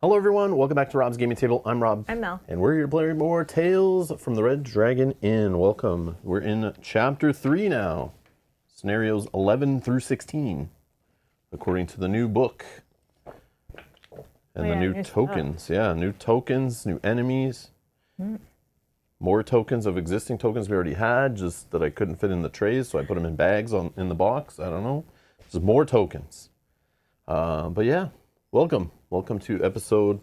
Hello everyone, welcome back to Rob's Gaming Table. I'm Rob. I'm Mel. And we're here to play more Tales from the Red Dragon Inn. Welcome. We're in Chapter 3 now. Scenarios 11 through 16, according to the new book. And the new tokens. Yeah, new tokens, new enemies. More tokens of existing tokens we already had, just that I couldn't fit in the trays, so I put them in bags in the box. I don't know. There's more tokens. But yeah, welcome. Welcome to episode,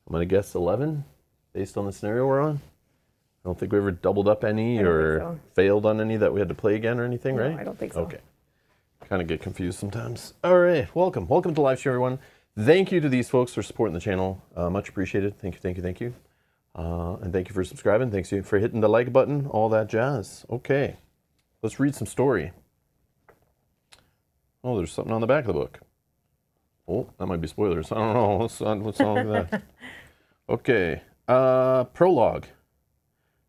I'm going to guess 11, based on the scenario we're on. I don't think we ever doubled up any or failed on any that we had to play again or anything, right? No, I don't think so. Okay. Kind of get confused sometimes. All right, welcome. Welcome to live stream, everyone. Thank you to these folks for supporting the channel. Much appreciated. Thank you, thank you, thank you. And thank you for subscribing. Thanks you for hitting the like button, all that jazz. Okay, let's read some story. Oh, there's something on the back of the book. Oh, that might be spoilers. I don't know. What's on that? Okay. Prologue.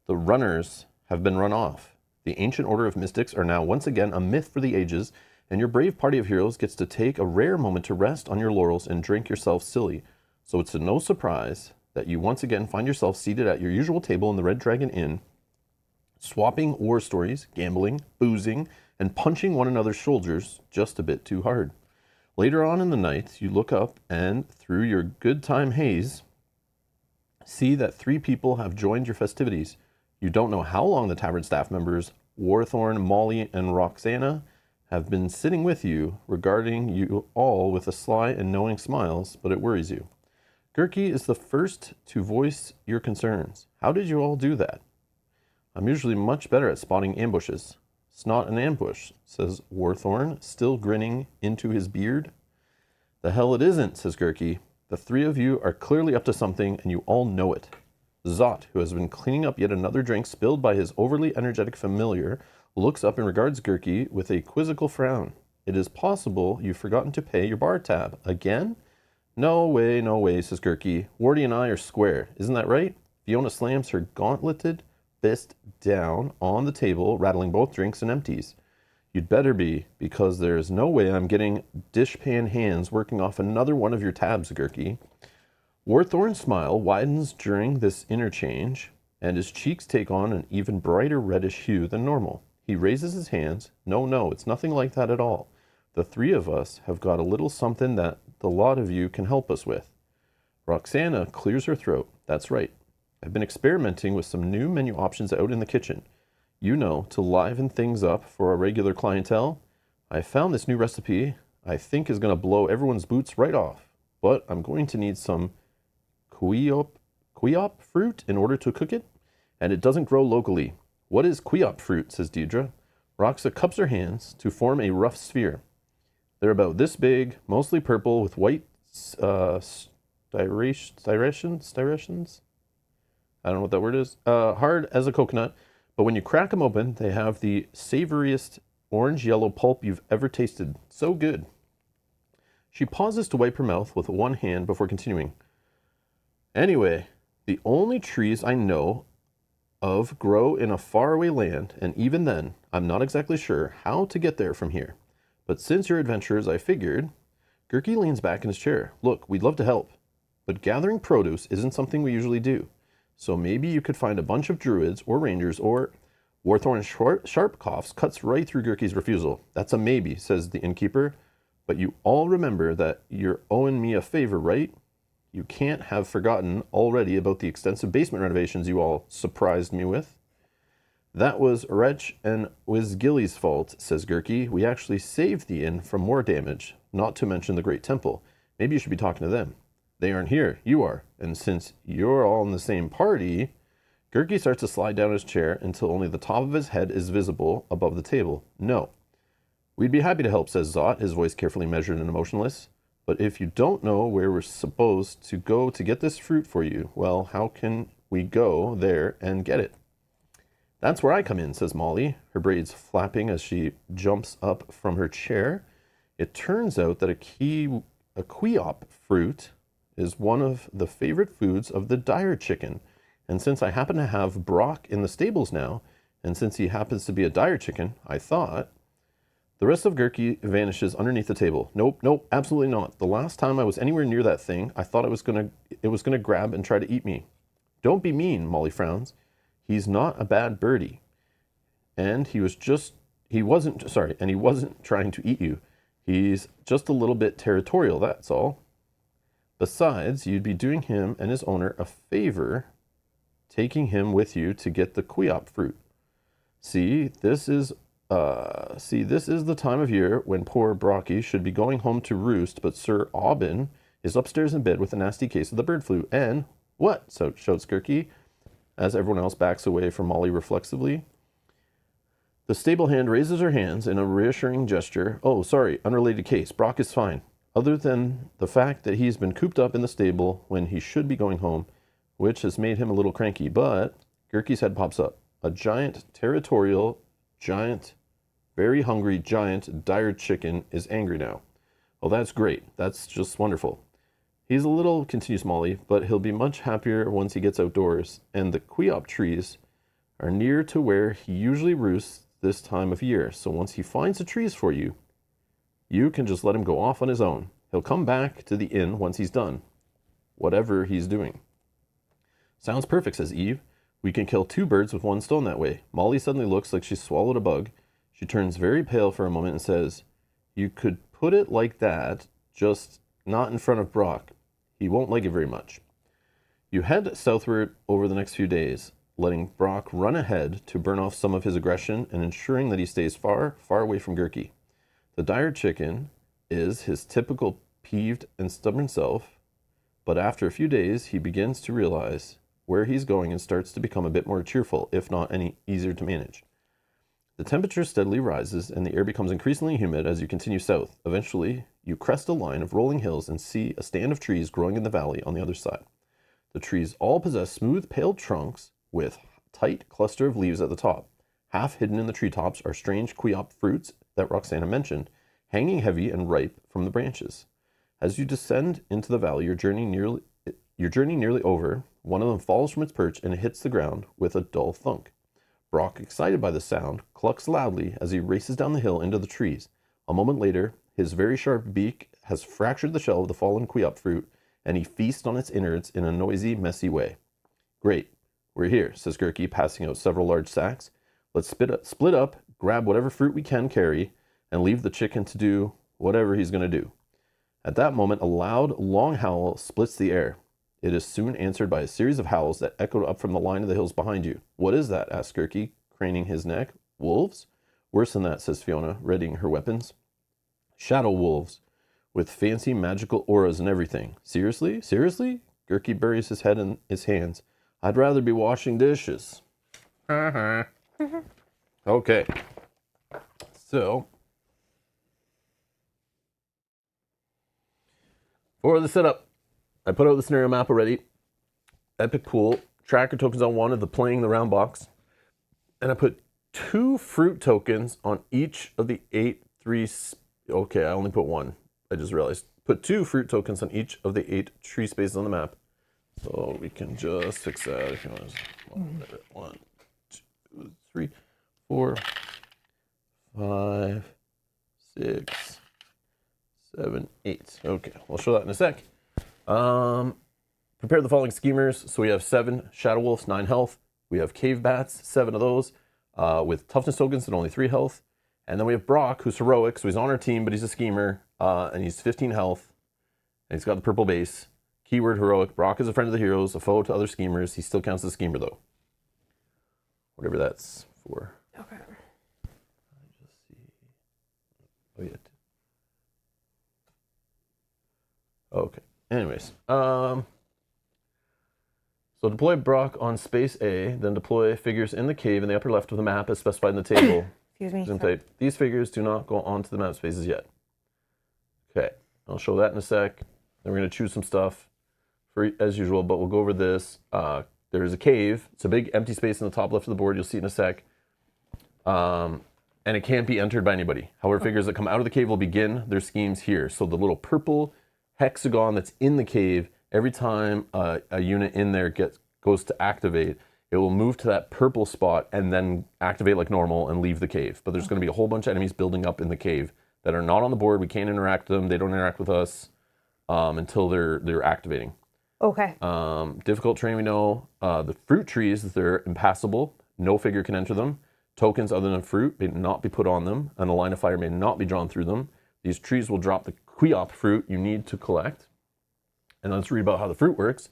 The runners have been run off. The ancient order of mystics are now once again a myth for the ages, and your brave party of heroes gets to take a rare moment to rest on your laurels and drink yourself silly. So it's no surprise that you once again find yourself seated at your usual table in the Red Dragon Inn, swapping war stories, gambling, boozing, and punching one another's shoulders just a bit too hard. Later on in the night, you look up and, through your good time haze, see that 3 people have joined your festivities. You don't know how long the tavern staff members, Warthorn, Molly, and Roxana, have been sitting with you, regarding you all with a sly and knowing smiles, but it worries you. Gurky is the first to voice your concerns. How did you all do that? I'm usually much better at spotting ambushes. It's not an ambush, says Warthorn, still grinning into his beard. The hell it isn't, says Gurky. The 3 of you are clearly up to something, and you all know it. Zot, who has been cleaning up yet another drink spilled by his overly energetic familiar, looks up and regards Gurky with a quizzical frown. It is possible you've forgotten to pay your bar tab. Again? No way, says Gurky. Wardy and I are square. Isn't that right? Fiona slams her gauntleted fist down on the table, rattling both drinks and empties. You'd better be, because there's no way I'm getting dishpan hands working off another one of your tabs, Gurky. Warthorn's smile widens during this interchange, and his cheeks take on an even brighter reddish hue than normal. He raises his hands. No, it's nothing like that at all. The 3 of us have got a little something that the lot of you can help us with. Roxana clears her throat. That's right. I've been experimenting with some new menu options out in the kitchen. You know, to liven things up for our regular clientele. I found this new recipe I think is going to blow everyone's boots right off. But I'm going to need some quiop fruit in order to cook it, and it doesn't grow locally. What is quiop fruit, says Deidre. Roxa cups her hands to form a rough sphere. They're about this big, mostly purple with white styrations? I don't know what that word is. Hard as a coconut, but when you crack them open, they have the savoriest orange-yellow pulp you've ever tasted. So good. She pauses to wipe her mouth with one hand before continuing. Anyway, the only trees I know of grow in a faraway land, and even then, I'm not exactly sure how to get there from here. But since your adventures, I figured... Gurky leans back in his chair. Look, we'd love to help, but gathering produce isn't something we usually do. So maybe you could find a bunch of druids or rangers or... Warthorn's sharp coughs cuts right through Gurky's refusal. That's a maybe, says the innkeeper. But you all remember that you're owing me a favor, right? You can't have forgotten already about the extensive basement renovations you all surprised me with. That was Wretch and Wizgilly's fault, says Gurky. We actually saved the inn from more damage, not to mention the Great Temple. Maybe you should be talking to them. They aren't here, you are. And since you're all in the same party... Gurky starts to slide down his chair until only the top of his head is visible above the table. No. We'd be happy to help, says Zot, his voice carefully measured and emotionless. But if you don't know where we're supposed to go to get this fruit for you, well, how can we go there and get it? That's where I come in, says Molly, her braids flapping as she jumps up from her chair. It turns out that a quiop fruit is one of the favorite foods of the dire chicken. And since I happen to have Brock in the stables now, and since he happens to be a dire chicken, I thought The rest of Gurky vanishes underneath the table. Nope, nope, absolutely not. The last time I was anywhere near that thing, I thought it was gonna grab and try to eat me. Don't be mean, Molly frowns. He's not a bad birdie. And he wasn't trying to eat you. He's just a little bit territorial, that's all. Besides, you'd be doing him and his owner a favor taking him with you to get the quiop fruit. See, this is the time of year when poor Brocky should be going home to roost, but Sir Aubin is upstairs in bed with a nasty case of the bird flu. And what? So shouts Gurky, as everyone else backs away from Molly reflexively. The stable hand raises her hands in a reassuring gesture. Oh, sorry, unrelated case. Brock is fine. Other than the fact that he's been cooped up in the stable when he should be going home, which has made him a little cranky. But Gurky's head pops up. A giant, territorial, very hungry, dire chicken is angry now. Oh, that's great. That's just wonderful. He's a little, continues Molly, but he'll be much happier once he gets outdoors, and the quiop trees are near to where he usually roosts this time of year. So once he finds the trees for you, you can just let him go off on his own. He'll come back to the inn once he's done, whatever he's doing. Sounds perfect, says Eve. We can kill 2 birds with 1 stone that way. Molly suddenly looks like she's swallowed a bug. She turns very pale for a moment and says, you could put it like that, just not in front of Brock. He won't like it very much. You head southward over the next few days, letting Brock run ahead to burn off some of his aggression and ensuring that he stays far, far away from Gurky. The dire chicken is his typical peeved and stubborn self, but after a few days, he begins to realize where he's going and starts to become a bit more cheerful, if not any easier to manage. The temperature steadily rises and the air becomes increasingly humid as you continue south. Eventually, you crest a line of rolling hills and see a stand of trees growing in the valley on the other side. The trees all possess smooth, pale trunks with tight cluster of leaves at the top. Half hidden in the treetops are strange quiop fruits that Roxana mentioned, hanging heavy and ripe from the branches. As you descend into the valley, your journey nearly over, one of them falls from its perch and hits the ground with a dull thunk. Brock, excited by the sound, clucks loudly as he races down the hill into the trees. A moment later, his very sharp beak has fractured the shell of the fallen quiop fruit, and he feasts on its innards in a noisy, messy way. Great, we're here, says Gurky, passing out several large sacks. Let's split up, grab whatever fruit we can carry, and leave the chicken to do whatever he's going to do. At that moment, a loud, long howl splits the air. It is soon answered by a series of howls that echoed up from the line of the hills behind you. What is that? Asks Gurky, craning his neck. Wolves? Worse than that, says Fiona, readying her weapons. Shadow wolves, with fancy magical auras and everything. Seriously? Seriously? Gurky buries his head in his hands. I'd rather be washing dishes. Okay. So, for the setup, I put out the scenario map already. Epic pool. Tracker tokens on one of the playing the round box. And I put 2 fruit tokens on each of the 8 3... Okay, I only put 1. I just realized. Put 2 fruit tokens on each of the 8 tree spaces on the map. So we can just fix that if you want to. 1, 2, 3, 4, 5, 6, 7, 8. Okay, we'll show that in a sec. Prepare the following schemers. So we have 7 Shadow Wolves, 9 health. We have Cave Bats, 7 of those, with Toughness tokens and only 3 health. And then we have Brock, who's heroic, so he's on our team, but he's a schemer, and he's 15 health. And he's got the purple base. Keyword heroic. Brock is a friend of the heroes, a foe to other schemers. He still counts as a schemer, though. Whatever that's for. Okay. Just see. Oh, yeah. Okay. Anyways, so deploy Brock on space A, then deploy figures in the cave in the upper left of the map as specified in the table. Excuse me. Zoom type. These figures do not go onto the map spaces yet. Okay, I'll show that in a sec. Then we're going to choose some stuff for as usual, but we'll go over this. There's a cave. It's a big empty space in the top left of the board. You'll see it in a sec. And it can't be entered by anybody. However, figures that come out of the cave will begin their schemes here. So the little purple hexagon that's in the cave, every time a unit in there goes to activate, it will move to that purple spot and then activate like normal and leave the cave. But there's going to be a whole bunch of enemies building up in the cave that are not on the board. We can't interact with them. They don't interact with us until they're activating. Okay. Difficult terrain, we know. The fruit trees, they're impassable. No figure can enter them. Tokens other than fruit may not be put on them, and a line of fire may not be drawn through them. These trees will drop the Quiop fruit you need to collect. And let's read about how the fruit works.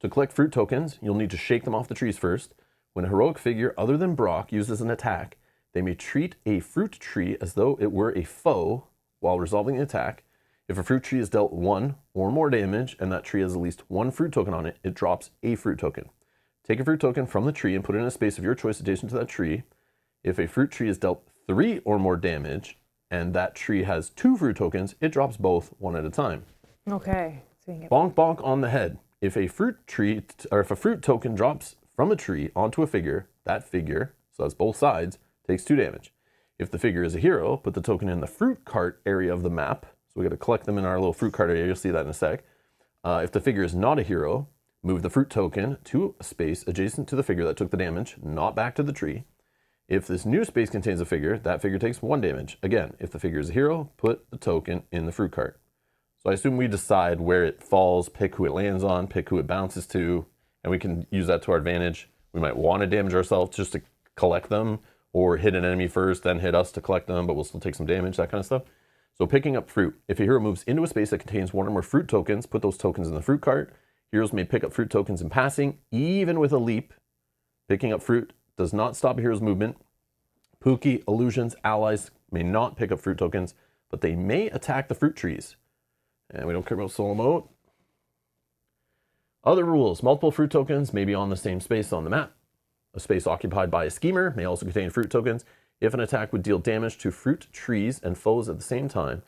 To collect fruit tokens, you'll need to shake them off the trees first. When a heroic figure other than Brock uses an attack, they may treat a fruit tree as though it were a foe while resolving the attack. If a fruit tree is dealt 1 or more damage and that tree has at least 1 fruit token on it, it drops a fruit token. Take a fruit token from the tree and put it in a space of your choice adjacent to that tree. If a fruit tree is dealt 3 or more damage and that tree has 2 fruit tokens, it drops both 1 at a time. Okay. Bonk bonk on the head. If a fruit tree or if a fruit token drops from a tree onto a figure, that figure, so that's both sides, takes 2 damage. If the figure is a hero, put the token in the fruit cart area of the map. So we got to collect them in our little fruit cart area. You'll see that in a sec. If the figure is not a hero, move the fruit token to a space adjacent to the figure that took the damage, not back to the tree. If this new space contains a figure, that figure takes 1 damage. Again, if the figure is a hero, put the token in the fruit cart. So I assume we decide where it falls, pick who it lands on, pick who it bounces to, and we can use that to our advantage. We might want to damage ourselves just to collect them, or hit an enemy first, then hit us to collect them, but we'll still take some damage, that kind of stuff. So picking up fruit. If a hero moves into a space that contains 1 or more fruit tokens, put those tokens in the fruit cart. Heroes may pick up fruit tokens in passing, even with a leap. Picking up fruit does not stop a hero's movement. Pookie, illusions, allies may not pick up fruit tokens, but they may attack the fruit trees. And we don't care about solo mode. Other rules. Multiple fruit tokens may be on the same space on the map. A space occupied by a schemer may also contain fruit tokens. If an attack would deal damage to fruit trees and foes at the same time,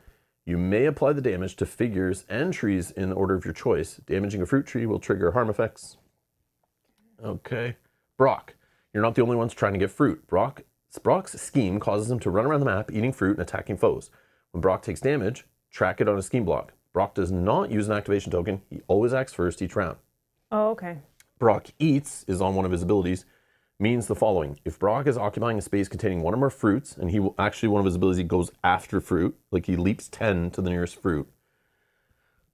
you may apply the damage to figures and trees in the order of your choice. Damaging a fruit tree will trigger harm effects. Okay. Brock. You're not the only ones trying to get fruit. Brock's scheme causes him to run around the map eating fruit and attacking foes. When Brock takes damage, track it on a scheme block. Brock does not use an activation token. He always acts first each round. Oh, okay. Brock eats is on one of his abilities. Means the following. If Brock is occupying a space containing 1 or more fruits, and he will actually, one of his abilities, he goes after fruit, like he leaps 10 to the nearest fruit,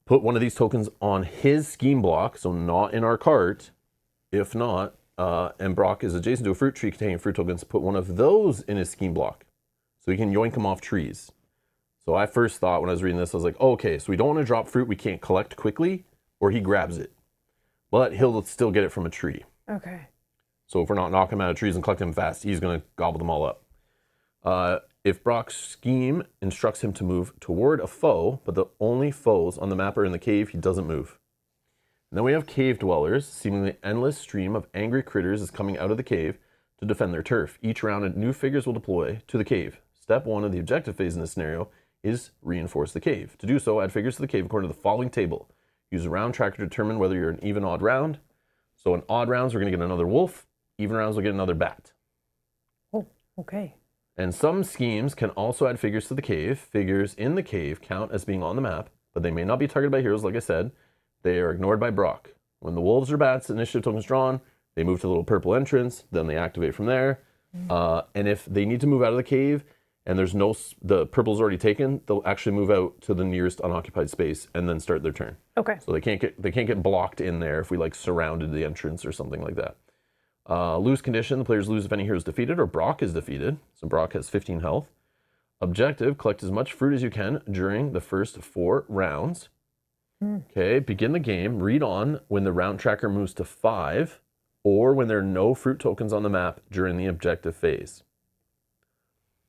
put one of these tokens on his scheme block, so not in our cart. If not, and Brock is adjacent to a fruit tree containing fruit tokens, put one of those in his scheme block, so he can yoink them off trees. So I first thought when I was reading this, I was like, oh, okay, so we don't want to drop fruit we can't collect quickly, or he grabs it. But he'll still get it from a tree. Okay. So if we're not knocking him out of trees and collecting them fast, he's going to gobble them all up. If Brock's scheme instructs him to move toward a foe, but the only foes on the map are in the cave, he doesn't move. And then we have cave dwellers. Seemingly endless stream of angry critters is coming out of the cave to defend their turf. Each round, new figures will deploy to the cave. Step 1 of the objective phase in this scenario is reinforce the cave. To do so, add figures to the cave according to the following table. Use a round tracker to determine whether you're an even odd round. So in odd rounds, we're going to get another wolf. Even rounds, we'll get another bat. Oh, okay. And some schemes can also add figures to the cave. Figures in the cave count as being on the map, but they may not be targeted by heroes, like I said. They are ignored by Brock. When the wolves or bats initiative token is drawn, they move to the little purple entrance, then they activate from there. And if they need to move out of the cave, and the purple's already taken, they'll actually move out to the nearest unoccupied space and then start their turn. Okay. So they can't get blocked in there if we like surrounded the entrance or something like that. Lose condition, the players lose if any hero is defeated or Brock is defeated. So Brock has 15 health. Objective, collect as much fruit as you can during the first 4 rounds. Okay, begin the game. Read on when the round tracker moves to 5 or when there are no fruit tokens on the map during the objective phase.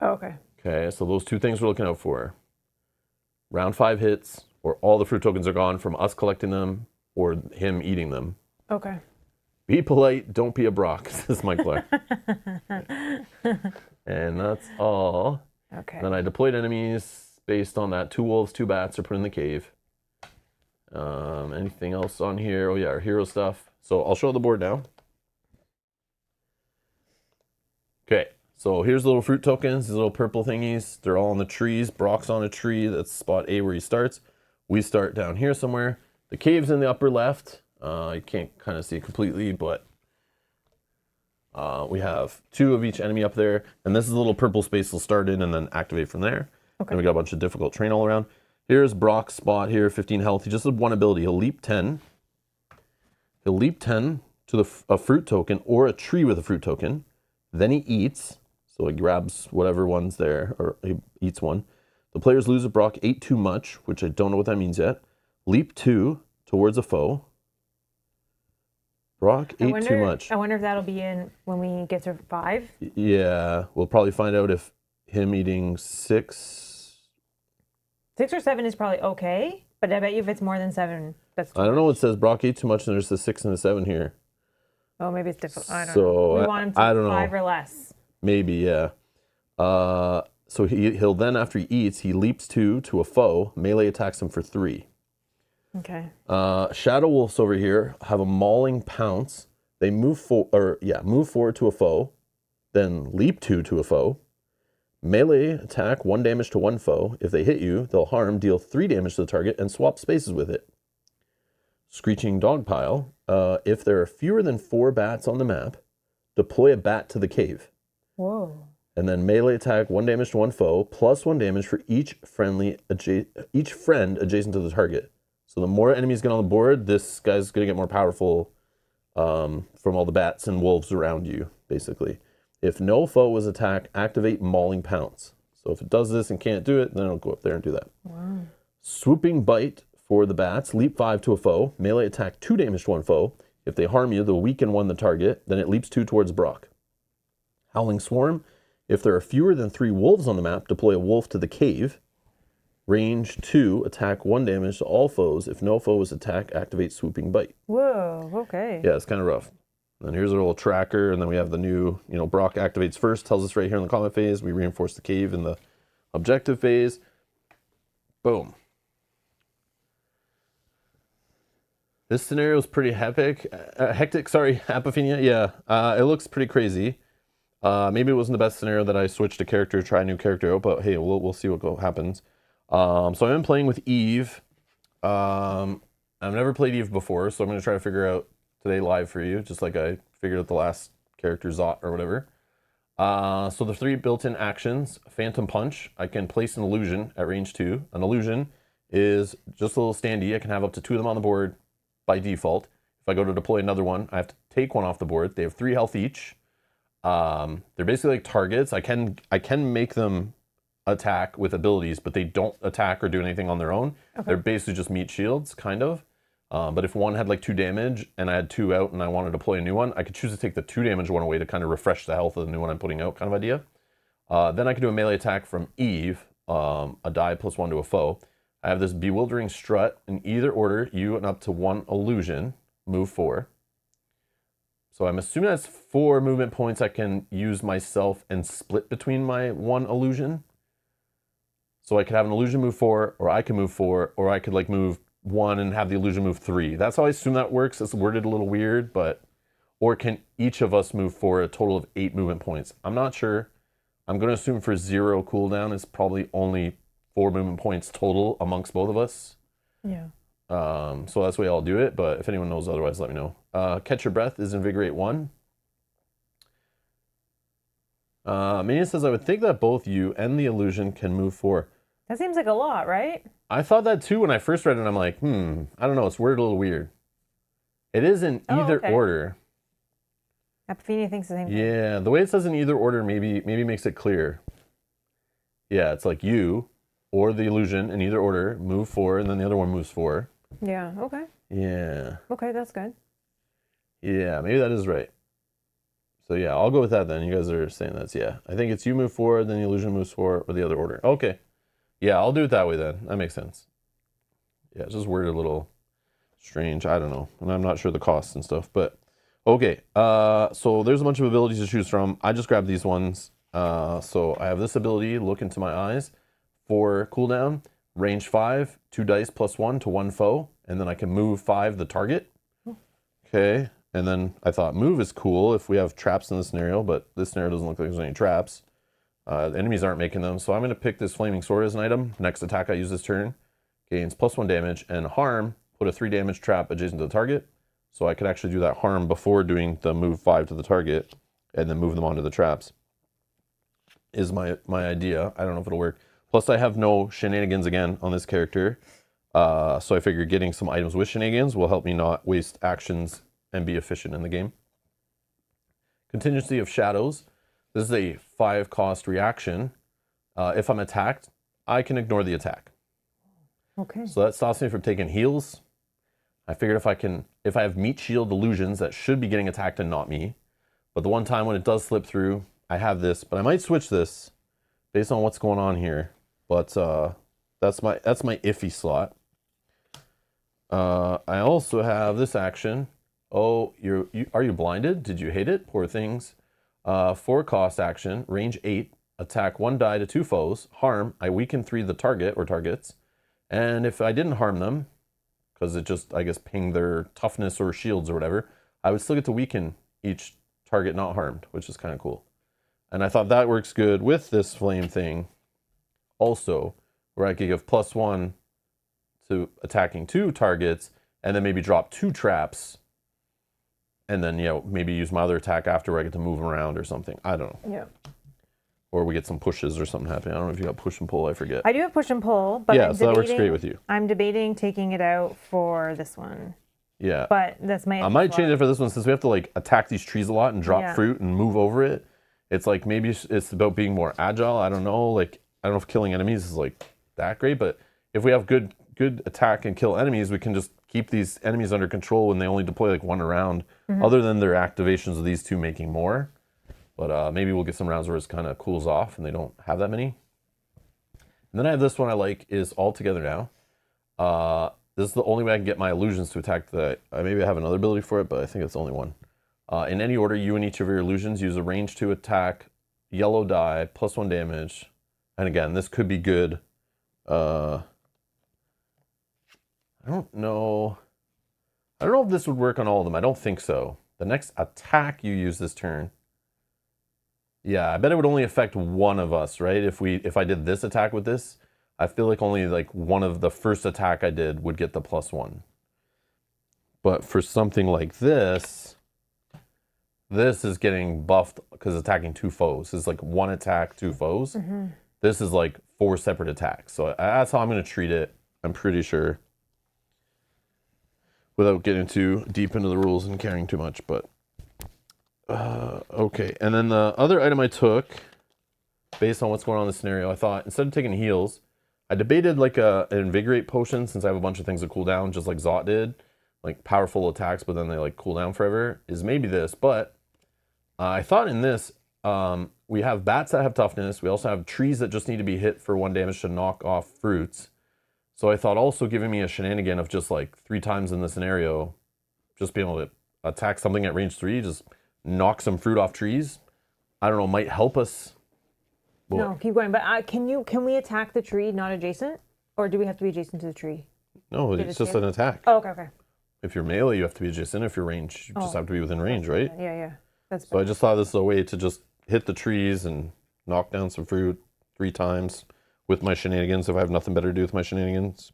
Okay. Okay, so those 2 things we're looking out for. Round 5 hits, or all the fruit tokens are gone from us collecting them, or him eating them. Okay. Be polite, don't be a Brock, says Mike Clark. And that's all. Okay. Then I deployed enemies based on that. 2 wolves, 2 bats are put in the cave. Anything else on here? Oh yeah, our hero stuff. So I'll show the board now. Okay. So here's the little fruit tokens, these little purple thingies. They're all on the trees. Brock's on a tree. That's spot A where he starts. We start down here somewhere. The cave's in the upper left. You can't kind of see it completely, but We have 2 of each enemy up there, and this is a little purple space will start in and then activate from there. Okay. And we got a bunch of difficult terrain all around. Here's Brock's spot here, 15 health. He just has 1 ability. He'll leap 10. He'll leap 10 to a fruit token or a tree with a fruit token. Then he eats. So he grabs whatever one's there, or he eats one. The players lose if Brock ate too much, which I don't know what that means yet. Leap 2 towards a foe. Brock ate too much. I wonder if that'll be in when we get to 5. Yeah, we'll probably find out if him eating 6. 6 or 7 is probably okay, but I bet you if it's more than 7, that's too I don't know. much. It says Brock ate too much, and there's a 6 and a 7 here. Oh, maybe it's difficult. I don't So, know. We want him to I don't know. 5 or less. Maybe, yeah. So he'll then, after he eats, he leaps 2 to a foe. Melee attacks him for 3. Okay. Shadow Wolves over here have a mauling pounce. They move forward to a foe, then leap 2 to a foe. Melee attack 1 damage to 1 foe. If they hit you, they'll harm, deal 3 damage to the target, and swap spaces with it. Screeching Dogpile. If there are fewer than 4 bats on the map, deploy a bat to the cave. Whoa. And then melee attack 1 damage to 1 foe, plus 1 damage for each friend adjacent to the target. So the more enemies get on the board, this guy's going to get more powerful from all the bats and wolves around you, basically. If no foe was attacked, activate Mauling Pounce. So if it does this and can't do it, then it'll go up there and do that. Wow. Swooping Bite for the bats. Leap 5 to a foe. Melee attack 2 damage to 1 foe. If they harm you, they'll weaken 1 the target. Then it leaps 2 towards Brock. Howling Swarm. If there are fewer than 3 wolves on the map, deploy a wolf to the cave. Range 2, attack 1 damage to all foes. If no foe is attacked, activate Swooping Bite. Whoa, okay. Yeah, it's kind of rough. And here's our little tracker, and then we have the new, Brock activates first, tells us right here in the combat phase. We reinforce the cave in the objective phase. Boom. This scenario is pretty hectic. Apophenia. Yeah, it looks pretty crazy. Maybe it wasn't the best scenario that I switched a character, try a new character out, but hey, we'll see what happens. So I've been playing with Eve. I've never played Eve before, so I'm going to try to figure out today live for you, just like I figured out the last character, Zot or whatever. So the 3 built-in actions: Phantom Punch. I can place an illusion at range 2. An illusion is just a little standee. I can have up to 2 of them on the board by default. If I go to deploy another one, I have to take 1 off the board. They have 3 health each. They're basically like targets. I can make them attack with abilities, but they don't attack or do anything on their own. Okay. They're basically just meat shields, kind of. But if one had like 2 damage and I had 2 out and I want to deploy a new one, I could choose to take the 2 damage one away to kind of refresh the health of the new one I'm putting out, kind of idea. Then I could do a melee attack from Eve, a die plus 1 to a foe. I have this Bewildering Strut. In either order, you and up to 1 illusion, move 4. So I'm assuming that's 4 movement points I can use myself and split between my 1 illusion. So I could have an illusion move 4, or I can move 4, or I could like move 1 and have the illusion move 3. That's how I assume that works. It's worded a little weird, but... Or can each of us move for a total of 8 movement points? I'm not sure. I'm going to assume for 0 cooldown, it's probably only 4 movement points total amongst both of us. Yeah. So that's the way I'll do it, but if anyone knows otherwise, let me know. Catch Your Breath is Invigorate 1. Mania says, I would think that both you and the illusion can move 4. That seems like a lot, right? I thought that too when I first read it. I'm like, I don't know. It's worded a little weird. It is in either order. Apophenia thinks the same thing. Yeah, the way it says in either order maybe makes it clear. Yeah, it's like you or the illusion in either order move 4, and then the other one moves 4. Yeah, okay. Yeah. Okay, that's good. Yeah, maybe that is right. So yeah, I'll go with that then. You guys are saying that's, yeah. I think it's you move 4, then the illusion moves 4, or the other order. Okay. Yeah, I'll do it that way then. That makes sense. Yeah, it's just worded a little strange. I don't know. And I'm not sure the costs and stuff, but okay. So there's a bunch of abilities to choose from. I just grabbed these ones. So I have this ability, Look Into My Eyes, for cooldown, range 5, 2 dice plus 1 to 1 foe, and then I can move 5 the target. Okay, and then I thought move is cool if we have traps in this scenario, but this scenario doesn't look like there's any traps. The enemies aren't making them, so I'm going to pick this Flaming Sword as an item. Next attack I use this turn gains plus 1 damage, and harm, put a 3 damage trap adjacent to the target. So I could actually do that harm before doing the move 5 to the target. and then move them onto the traps. Is my idea. I don't know if it'll work. Plus, I have no shenanigans again on this character. So I figure getting some items with shenanigans will help me not waste actions and be efficient in the game. Contingency of Shadows. This is a 5-cost reaction. If I'm attacked, I can ignore the attack. Okay. So that stops me from taking heals. I figured if I have meat shield illusions, that should be getting attacked and not me. But the one time when it does slip through, I have this. But I might switch this based on what's going on here. But that's my iffy slot. I also have this action. Oh, are you blinded? Did you hate it? Poor things. 4-cost action, range 8, attack 1 die to 2 foes, harm, I weaken 3 the target or targets, and if I didn't harm them, because it just, I guess, pinged their toughness or shields or whatever, I would still get to weaken each target not harmed, which is kind of cool. And I thought that works good with this flame thing also, where I could give +1 to attacking 2 targets, and then maybe drop 2 traps, and then, maybe use my other attack after where I get to move around or something. I don't know. Yeah. Or we get some pushes or something happening. I don't know if you got push and pull. I forget. I do have push and pull, but yeah, so that works great with you. I'm debating taking it out for this one. Yeah. But that's my... I might change it for this one since we have to attack these trees a lot and drop fruit and move over it. It's maybe it's about being more agile. I don't know. I don't know if killing enemies is that great, but if we have good attack and kill enemies, we can just keep these enemies under control when they only deploy 1 round, other than their activations of these 2 making more. But maybe we'll get some rounds where it kind of cools off and they don't have that many. And then I have this one I like is All Together Now. This is the only way I can get my illusions to attack maybe I have another ability for it, but I think it's the only one. In any order, you and each of your illusions use a range 2 attack, yellow die, +1 damage. And again, this could be good. I don't know. I don't know if this would work on all of them. I don't think so. The next attack you use this turn. Yeah, I bet it would only affect one of us, right? If I did this attack with this, I feel like only one of the first attack I did would get the +1. But for something like this is getting buffed because attacking 2 foes. This is 1 attack, 2 foes. This is 4 separate attacks. So that's how I'm going to treat it, I'm pretty sure. Without getting too deep into the rules and caring too much, but okay. And then the other item I took, based on what's going on in the scenario, I thought instead of taking heals, I debated an invigorate potion since I have a bunch of things that cool down, just like Zot did, powerful attacks, but then they cool down forever. Is maybe this, but I thought in this we have bats that have toughness. We also have trees that just need to be hit for 1 damage to knock off fruits. So I thought also giving me a shenanigan of just 3 times in the scenario, just being able to attack something at range 3, just knock some fruit off trees, I don't know, might help us. Boy. No, keep going. But can we attack the tree not adjacent? Or do we have to be adjacent to the tree? No, it's just an attack. Oh, okay. If you're melee, you have to be adjacent. If you're range, you just have to be within range, right? Yeah. That's so I just thought this is a way to just hit the trees and knock down some fruit 3 times. With my shenanigans, if I have nothing better to do with my shenanigans.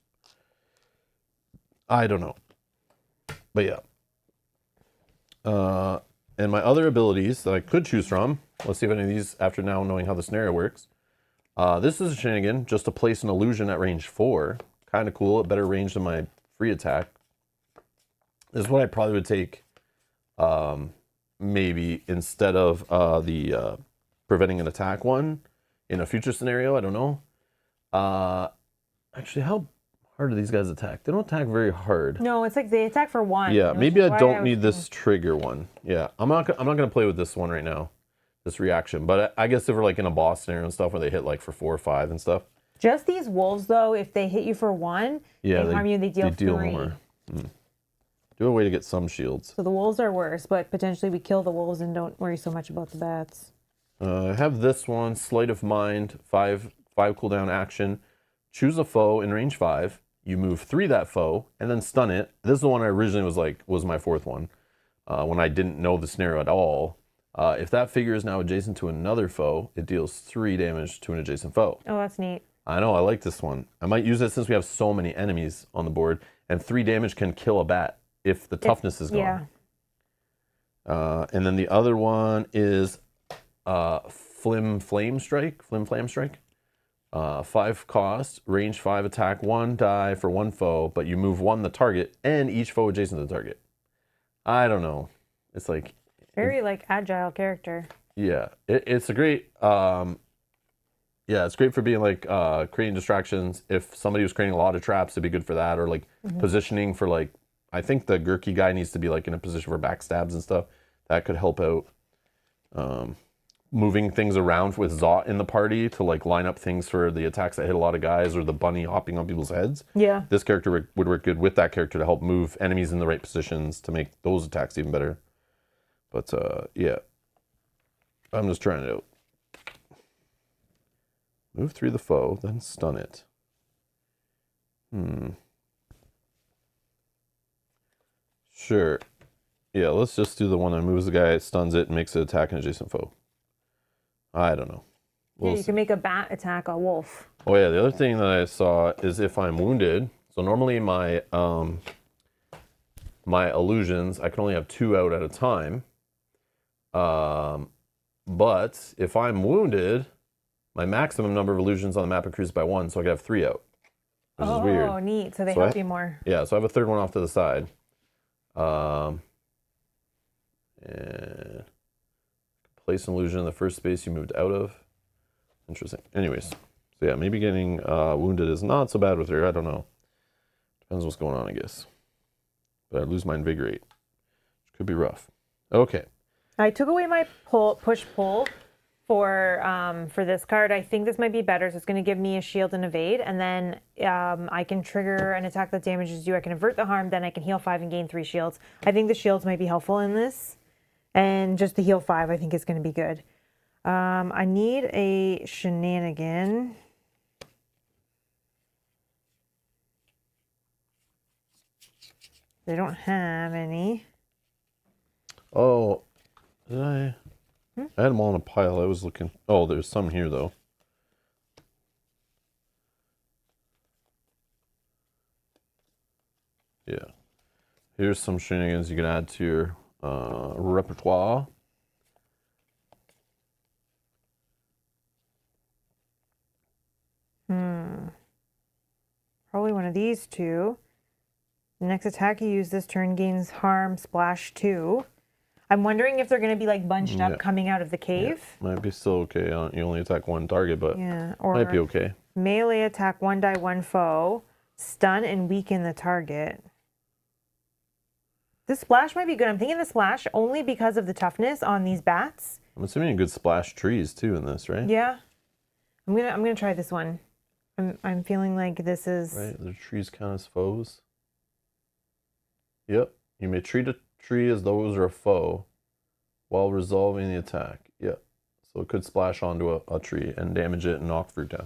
I don't know. But yeah. And my other abilities that I could choose from, let's see if any of these, after now knowing how the scenario works. This is a shenanigan, just to place an illusion at range 4. Kind of cool, at better range than my free attack. This is what I probably would take, maybe instead of the preventing an attack one in a future scenario. I don't know. Actually, how hard do these guys attack? They don't attack very hard. No, it's they attack for 1. Yeah, maybe I don't need this trigger one. Yeah, I'm not going to play with this one right now, this reaction. But I guess if we're in a boss scenario and stuff where they hit for 4 or 5 and stuff. Just these wolves, though, if they hit you for 1, they harm you, they deal 3. More. Do a way to get some shields. So the wolves are worse, but potentially we kill the wolves and don't worry so much about the bats. I have this one, Sleight of Mind, 5 cooldown action. Choose a foe in range 5. You move 3 that foe and then stun it. This is the one I originally was my 4th one when I didn't know the scenario at all. If that figure is now adjacent to another foe, it deals 3 damage to an adjacent foe. Oh, that's neat. I know, I like this one. I might use it since we have so many enemies on the board, and 3 damage can kill a bat if the toughness is gone. Yeah. And then the other one is Flim Flame Strike. 5 cost, range 5, attack 1 die for 1 foe, but you move 1 the target and each foe adjacent to the target. I don't know. It's like very like agile character. Yeah, it's a great. Yeah, it's great for being like creating distractions. If somebody was creating a lot of traps, it'd be good for that, or like positioning for like. I think the Gurky guy needs to be like in a position for backstabs and stuff. That could help out. Moving things around with Zot in the party to like line up things for the attacks that hit a lot of guys, or the bunny hopping on people's heads. Yeah. This character would work good with that character to help move enemies in the right positions to make those attacks even better. But yeah, I'm just trying it out. Move through the foe, then stun it. Sure. Yeah, let's just do the one that moves the guy, stuns it, and makes it attack an adjacent foe. I don't know. Yeah, you can make a bat attack a wolf. Oh yeah, the other thing that I saw is if I'm wounded. So normally my my illusions, I can only have 2 out at a time. But if I'm wounded, my maximum number of illusions on the map increases by 1, so I can have 3 out, which is weird. Oh, neat. So they help you more. Yeah, so I have a 3rd one off to the side. And place an illusion in the first space you moved out of. Interesting. Anyways, so yeah, maybe getting wounded is not so bad with her. I don't know. Depends what's going on, I guess. But I lose my invigorate, which could be rough. Okay. I took away my push-pull for this card. I think this might be better. So it's going to give me a shield and evade, and then I can trigger an attack that damages you. I can avert the harm, then I can heal 5 and gain 3 shields. I think the shields might be helpful in this, and just the heal 5 I think is going to be good. I need a shenanigan. They don't have any. Oh, did I? I had them all in a pile. I was looking. Oh, there's some here, though. Yeah. Here's some shenanigans you can add to your repertoire. Probably one of these two. The next attack you use this turn gains harm splash 2. I'm wondering if they're going to be like bunched up coming out of the cave. Yeah. Might be still okay. You only attack 1 target, but or might be okay. Melee attack 1 die 1 foe, stun and weaken the target. This splash might be good. I'm thinking the splash only because of the toughness on these bats. I'm assuming a good splash trees too in this, right? Yeah. I'm gonna try this one. I'm feeling like this is right. The trees count as foes. Yep. You may treat a tree as though it was a foe while resolving the attack. Yep. So it could splash onto a tree and damage it and knock fruit down.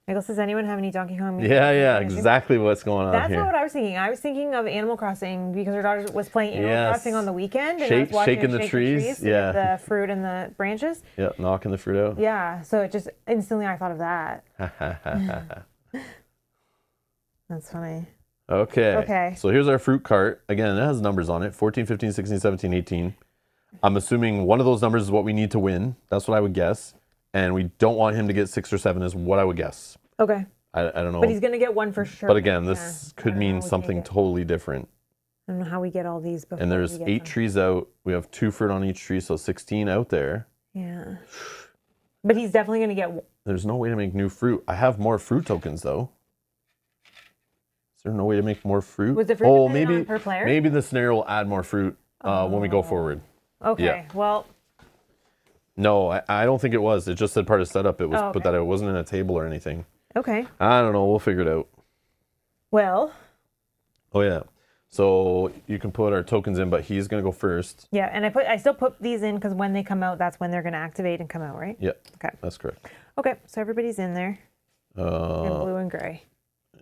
Nicholas, does anyone have any Donkey Kong? Yeah, exactly what's going on That's here. not what I was thinking. I was thinking of Animal Crossing because her daughter was playing Animal Crossing on the weekend. And I was watching shaking the trees. Yeah. The fruit and the branches. Yeah, knocking the fruit out. Yeah, so it just instantly I thought of that. That's funny. Okay. So here's our fruit cart. Again, it has numbers on it. 14, 15, 16, 17, 18. I'm assuming one of those numbers is what we need to win. That's what I would guess. And we don't want him to get 6 or 7 is what I would guess. Okay. I don't know. But he's going to get 1 for sure. But again, this could mean something totally different. I don't know how we get all these before. And there's 8 trees out. We have 2 fruit on each tree, so 16 out there. Yeah. But he's definitely going to get... There's no way to make new fruit. I have more fruit tokens, though. Is there no way to make more fruit? Was the fruit maybe per player? Maybe the scenario will add more fruit when we go forward. Okay, yeah. Well... No, I don't think it was. It just said part of setup. It was but that it wasn't in a table or anything. Okay. I don't know. We'll figure it out. Well. Oh yeah. So you can put our tokens in, but he's gonna go first. Yeah, and I still put these in because when they come out, that's when they're gonna activate and come out, right? Yeah. Okay. That's correct. Okay, so everybody's in there. In blue and gray.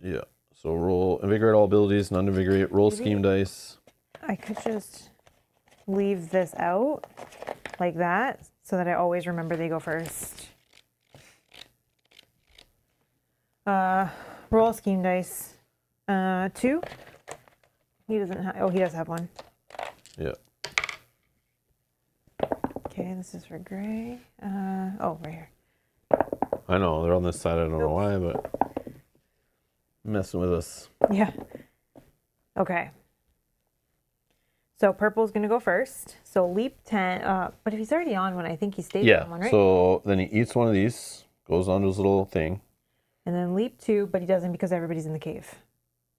Yeah. So roll invigorate all abilities, non-invigorate. Roll scheme dice. I could just leave this out like that, so that I always remember they go first. Roll scheme dice. 2. He doesn't have. Oh, he does have 1. Yeah. Okay, this is for gray. Oh, right here. I know, they're on this side. I don't know why, but messing with us. Yeah. Okay. So purple's going to go first. So leap 10. But if he's already on one, I think he stays on one, right? So then he eats one of these, goes onto his little thing. And then leap 2, but he doesn't because everybody's in the cave.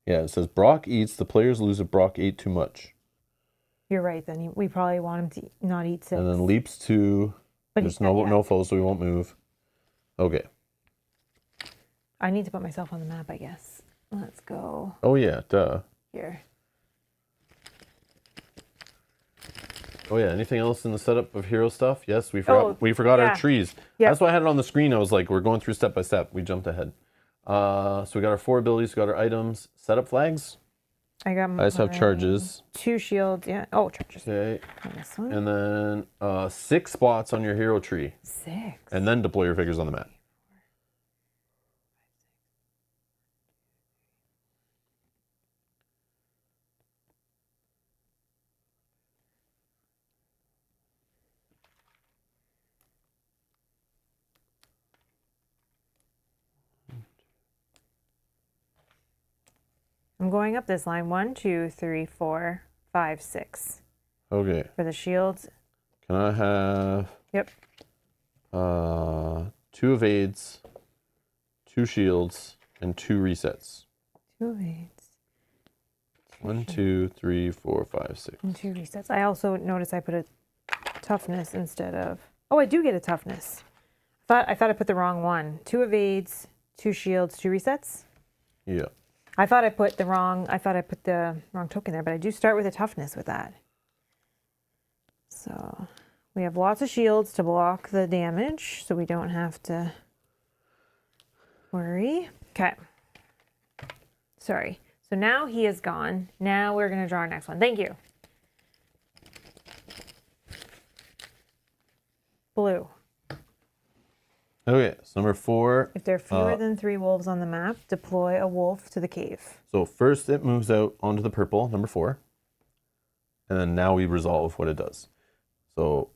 Yeah, it says Brock eats. The players lose if Brock ate too much. You're right, then. We probably want him to not eat 6. And then leaps 2. But there's no foes, so he won't move. Okay. I need to put myself on the map, I guess. Let's go Oh, yeah, duh. here. Oh, yeah, anything else in the setup of hero stuff? Yes, we forgot yeah. our trees. Yep. That's why I had it on the screen. I was like, we're going through step by step. We jumped ahead. So we got our 4 abilities, we got our items. Setup flags. I just have charges. 2 shields, yeah. Oh, charges. Okay. And this one. And then 6 spots on your hero tree. 6. And then deploy your figures on the map. I'm going up this line. 1, 2, 3, 4, 5, 6. Okay. For the shields. Can I have... Yep. 2 evades, 2 shields, and 2 resets. 2 evades. 1, 2, 3, 4, 5, 6. And 2 resets. I also noticed I put a toughness instead of... Oh, I do get a toughness. I thought I put the wrong one. 2 evades, 2 shields, 2 resets. Yeah. I thought I put the wrong token there, but I do start with a toughness with that. So we have lots of shields to block the damage, so we don't have to worry. Okay. Sorry. So now he is gone. Now we're going to draw our next one. Thank you. Blue. Okay, so number 4. If there are fewer than 3 wolves on the map, deploy a wolf to the cave. So first it moves out onto the purple, number 4. And then now we resolve what it does. So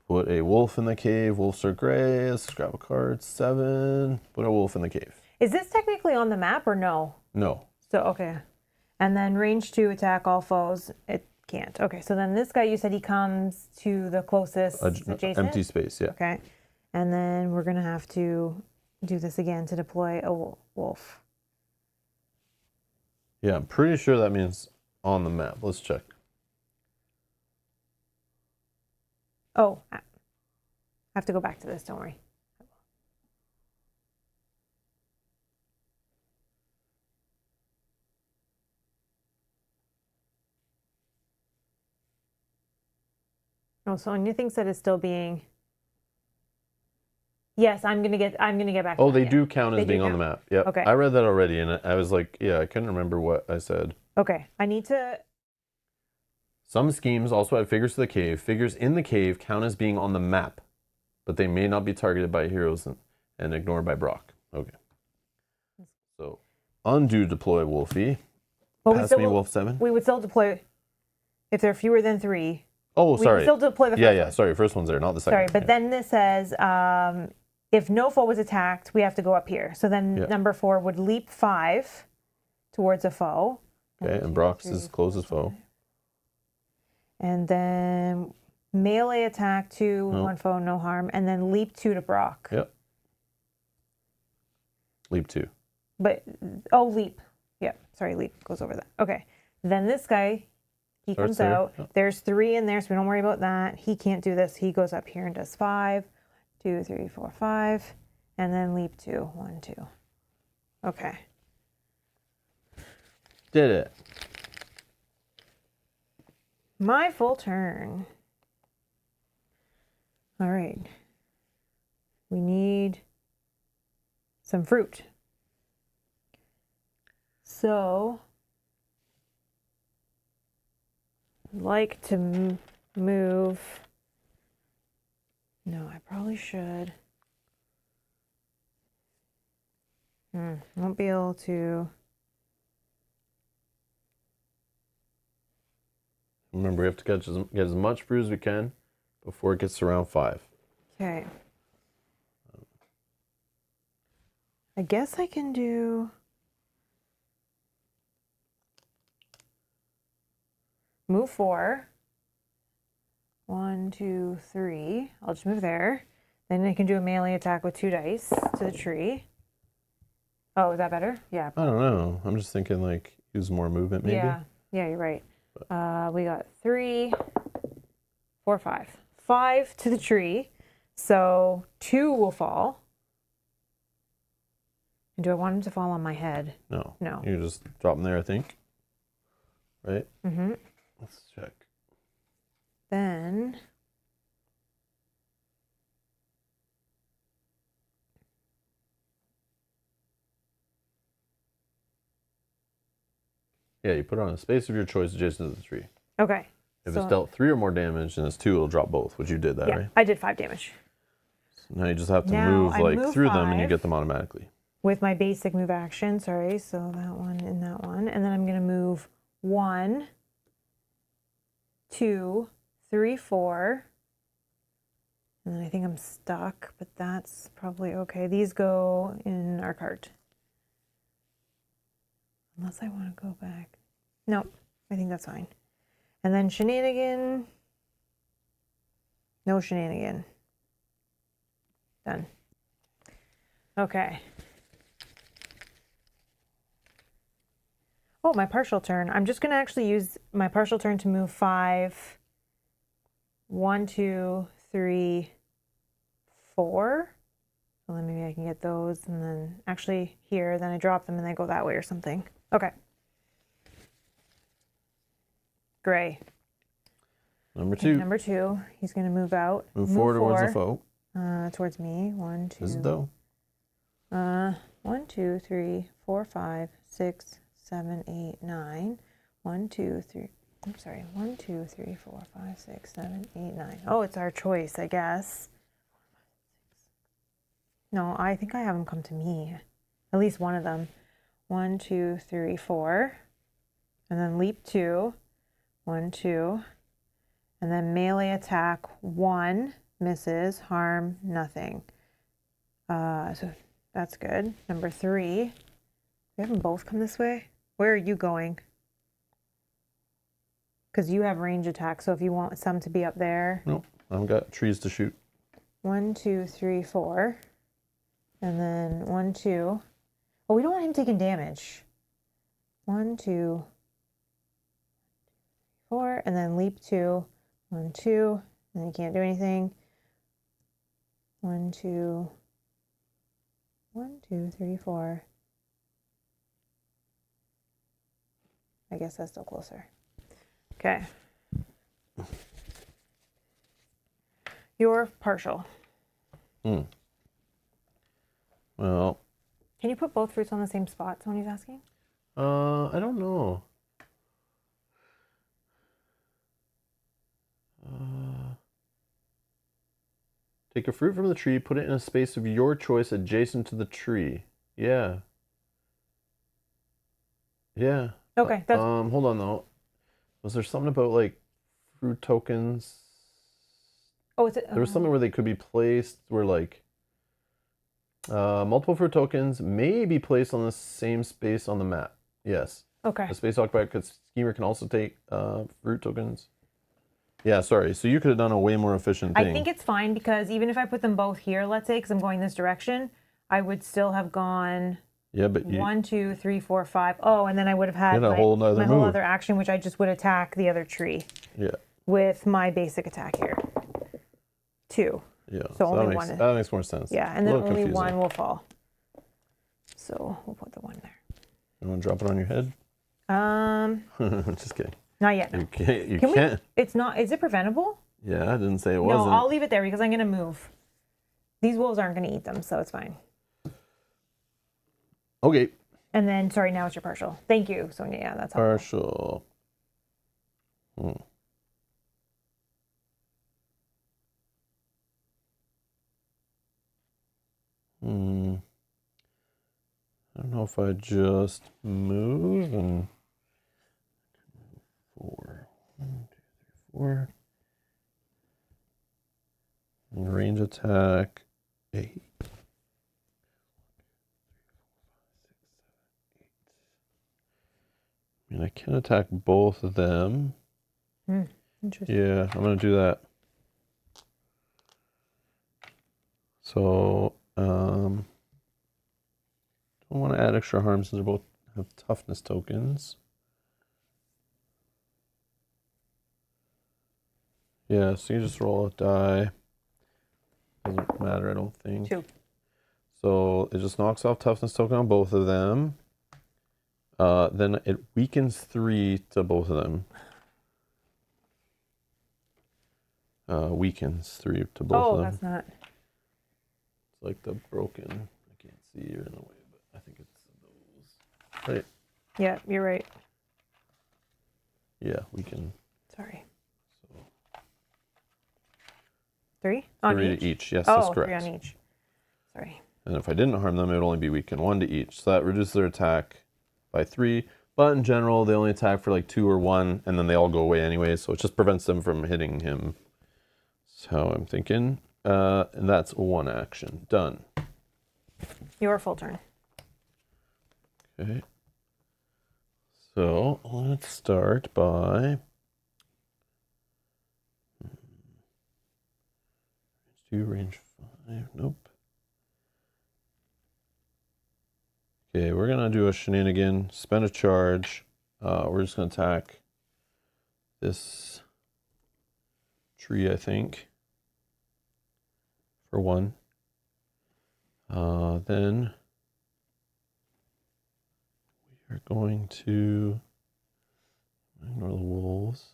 put a wolf in the cave. Wolves are gray. Let's grab a card. 7. Put a wolf in the cave. Is this technically on the map or no? No. So, okay. And then range 2, attack all foes. It can't. Okay, so then this guy, you said he comes to the closest adjacent? Empty space, yeah. Okay. And then we're going to have to do this again to deploy a wolf. Yeah, I'm pretty sure that means on the map. Let's check. Oh, I have to go back to this. Don't worry. Oh, so Anya thinks that it's still being... Yes, I'm gonna get back. Oh, they do count as being on the map. Yep. Okay. I read that already, and I was like, yeah, I couldn't remember what I said. Okay, I need to... Some schemes also have figures to the cave. Figures in the cave count as being on the map, but they may not be targeted by heroes and ignored by Brock. Okay. So, undo deploy Wolfie. Pass me Wolf 7. We would still deploy if there are fewer than 3. Oh, sorry. We would still deploy the first one. Yeah, sorry. First one's there, not the second. Sorry, but then this says if no foe was attacked, we have to go up here. So then number 4 would leap 5 towards a foe. Okay, and Brock's is closest foe. And then melee attack 2, 1 foe, no harm. And then leap 2 to Brock. Yep. Leap 2. But, leap. Yep, sorry, leap goes over that. Okay. Then this guy, he comes out. Yep. There's 3 in there, so we don't worry about that. He can't do this. He goes up here and does 5, 2, 3, 4, 5. And then leap 2, 1, 2. Okay. Did it. My full turn. All right. We need some fruit. So, I'd like to move. No, I probably should. Won't be able to. Remember, we have to get as much fruit as we can, before it gets to round 5. Okay. I guess I can do move 4. 1, 2, 3. I'll just move there. Then I can do a melee attack with 2 dice to the tree. Oh, is that better? Yeah. I don't know. I'm just thinking like use more movement maybe. Yeah. Yeah, you're right. We got 3, 4, 5. 5 to the tree. So 2 will fall. And do I want him to fall on my head? No. No. You just drop them there, I think. Right? Mm-hmm. Let's check. Then Yeah, you put it on a space of your choice adjacent to the tree. okay. If it's dealt 3 or more damage and it's 2, it'll drop both, which you did that, Yeah, right? I did 5 damage. So now you just have to Now move I like move through them and you 5. get them automatically. With my basic move action, sorry, so that one and that one. And then I'm going to move 1, 2, 3, 4. And then I think I'm stuck, but that's probably okay. These go in our cart. Unless I want to go back. Nope, I think that's fine. And then shenanigan. No shenanigan. Done. Okay. Oh, my partial turn. I'm just going to actually use my partial turn to move 5. 1, 2, 3, 4. So then maybe I can get those and then actually here, then I drop them and they go that way or something. Okay. Gray. Number 2. Number 2. He's going to move out. Move forward towards the foe. Towards me. 1, 2. Is it though? 1, 2, 3, 4, 5, 6, 7, 8, 9. 1, 2, 3. I'm sorry. 1, 2, 3, 4, 5, 6, 7, 8, 9. Oh, it's our choice, I guess. No, I think I have them come to me. At least one of them. 1, 2, 3, 4. And then leap 2. 1, 2. And then melee attack 1. Misses. Harm. Nothing. So that's good. Number 3. We have them both come this way. Where are you going? Because you have range attack. So if you want some to be up there. Nope. I've got trees to shoot. 1, 2, 3, 4. And then 1, 2. Oh, we don't want him taking damage. 1, 2, 4. And then leap 2. 1, 2. And then you can't do anything. 1, 2. 1, 2, 3, 4. I guess that's still closer. Okay. You're partial. Well, Can you put both fruits on the same spot? Someone who's asking. I don't know. Take a fruit from the tree, put it in a space of your choice adjacent to the tree. Yeah. Yeah. Okay. That's Hold on though. Was there something about like fruit tokens? oh, is it? There was something where they could be placed where like multiple fruit tokens may be placed on the same space on the map. Yes. Okay. A space occupied schemer can also take fruit tokens. Yeah, sorry. So you could have done a way more efficient thing. I think it's fine because even if I put them both here, let's say, because I'm going this direction, I would still have gone Yeah, but you, 1, 2, 3, 4, 5. Oh, and then I would have had You had a my, whole nother my whole move. other action, which I just would attack the other tree yeah, with my basic attack here. 2. yeah. So only that makes, one. that makes more sense. Yeah, and A then little only confusing. one will fall. So we'll put the 1 there. You want to drop it on your head? Just kidding. Not yet. No. You can't. You Can can't. we? It's not. Is it preventable? Yeah, I didn't say it No, wasn't. I'll leave it there because I'm going to move. These wolves aren't going to eat them, so it's fine. Okay. And then, sorry, now it's your partial. Thank you, Sonia. Yeah, that's helpful. Partial. I don't know if I just move and 4. 1, 2, 3, 4. Range attack 8. I mean, I can attack both of them. Interesting. Yeah, I'm gonna do that. So, don't want to add extra harm since they both have toughness tokens. Yeah, so you just roll a die. Doesn't matter, I don't think. 2. So it just knocks off toughness token on both of them. Then it weakens 3 to both of them. Weakens 3 to both of them. That's not. It's like the broken. I can't see you're in the way, but I think it's those. Right? Yeah, you're right. Yeah, weaken. Sorry. So 3 on 3 each. to each. Yes, that's correct. 3 on each. Sorry. And if I didn't harm them, it would only be weaken 1 to each. So that reduces their attack by 3. But in general, they only attack for like 2 or 1, and then they all go away anyway. So it just prevents them from hitting him. That's how I'm thinking. And that's 1 action. Done. Your full turn. Okay. So let's start by... Let's do range 5. Nope. Okay, we're going to do a shenanigan, spend a charge. We're just going to attack this tree, I think, for 1. Then we are going to ignore the wolves.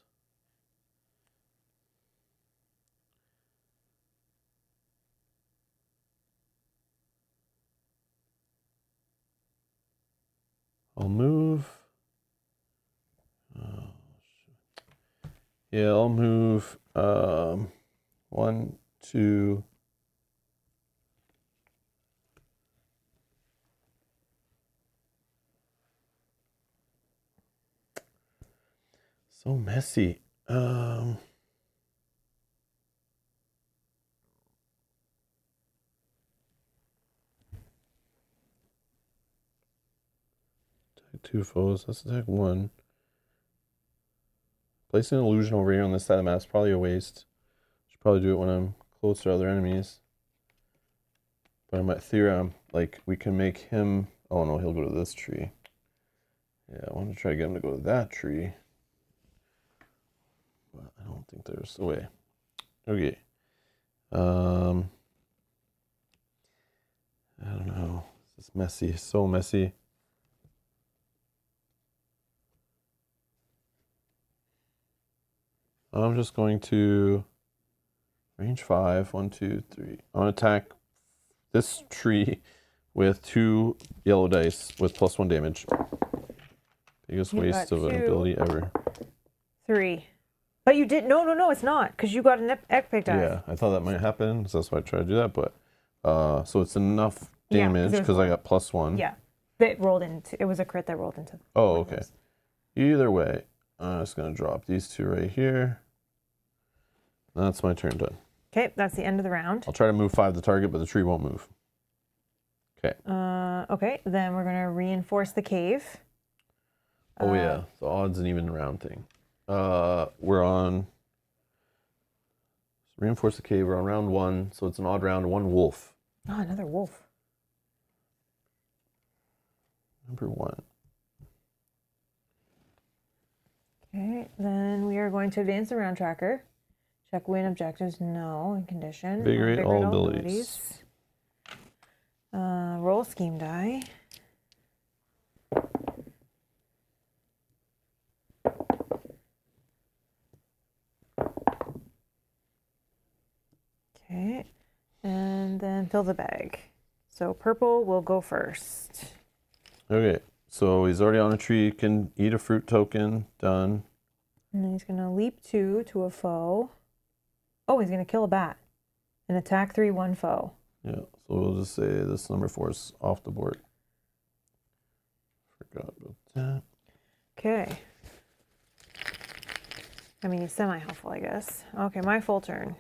I'll move. Yeah, I'll move 1, 2. So messy. Attack 2 foes. Let's attack 1. Placing an illusion over here on this side of the map is probably a waste. Should probably do it when I'm close to other enemies. But in my theory, like, we can make him... Oh no, he'll go to this tree. Yeah, I want to try to get him to go to that tree. But I don't think there's a way. Okay. I don't know. This is messy. So messy. I'm just going to range 5. 1, 2, 3. I'm going to attack this tree with 2 yellow dice with +1 damage. Biggest waste of an ability ever. 3. But you did no, it's not, because you got an epic die. Yeah, I thought that might happen, so that's why I tried to do that. But so it's enough damage because I got +1. Yeah, that rolled into. It was a crit that rolled into. Oh, okay. Either way, I'm just gonna drop these 2 right here. That's my turn done. Okay, that's the end of the round. I'll try to move 5 to target, but the tree won't move. Okay. Okay, then we're gonna reinforce the cave. Oh yeah, the odds and even round thing. We're on reinforce the cave. We're on round 1, so it's an odd round. 1 wolf. Oh, another wolf. Number 1. Okay, then we are going to advance the round tracker. Check win objectives, no, and condition. Invigorate all abilities. Roll scheme die. Okay, and then fill the bag. So purple will go first. Okay, so he's already on a tree. Can eat a fruit token. Done. And then he's going to leap 2 to a foe. Oh, he's going to kill a bat. And attack 3, 1 foe. Yeah, so we'll just say this number 4 is off the board. Forgot about that. Okay. I mean, he's semi-helpful, I guess. Okay, my full turn.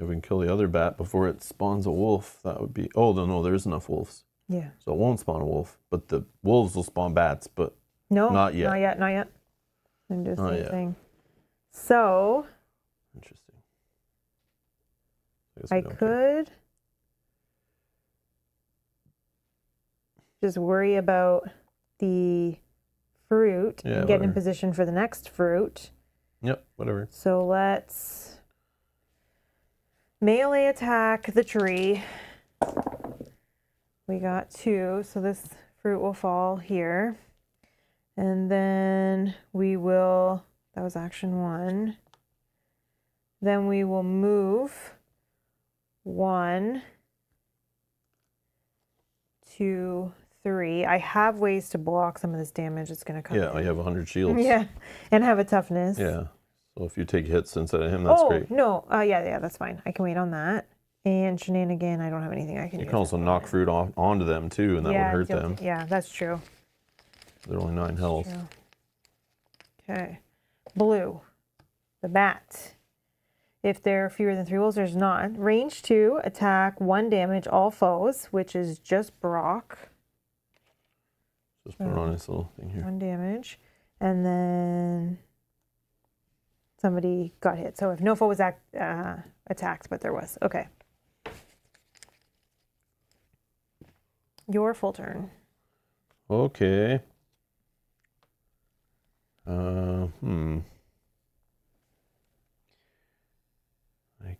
If we can kill the other bat before it spawns a wolf, that would be... Oh, no, there's enough wolves. Yeah. So it won't spawn a wolf, but the wolves will spawn bats, but No, not yet. Not yet. Not yet. I'm doing the Not same yet. thing. So Interesting. I guess we don't care. could just worry about the fruit Yeah, and get in whatever. position for the next fruit. Yep, whatever. So let's melee attack the tree. We got 2, so this fruit will fall here. And then we will, that was action 1. Then we will move 1, 2, 3. I have ways to block some of this damage that's going to come Yeah, in. I have 100 shields. Yeah, and have a toughness. Yeah. So if you take hits instead of him, that's great. No. Yeah, that's fine. I can wait on that. And shenanigan, I don't have anything I can You use. can also knock fruit off onto them too, and that would hurt them. Yeah, that's true. They're only 9 health. Okay. Blue. The bat. If there are fewer than 3 wolves, there's not. Range 2, attack 1 damage, all foes, which is just Brock. Just put it on this little thing here. 1 damage. And then somebody got hit. So if no foe was attacked, but there was. Okay. Your full turn. Okay. I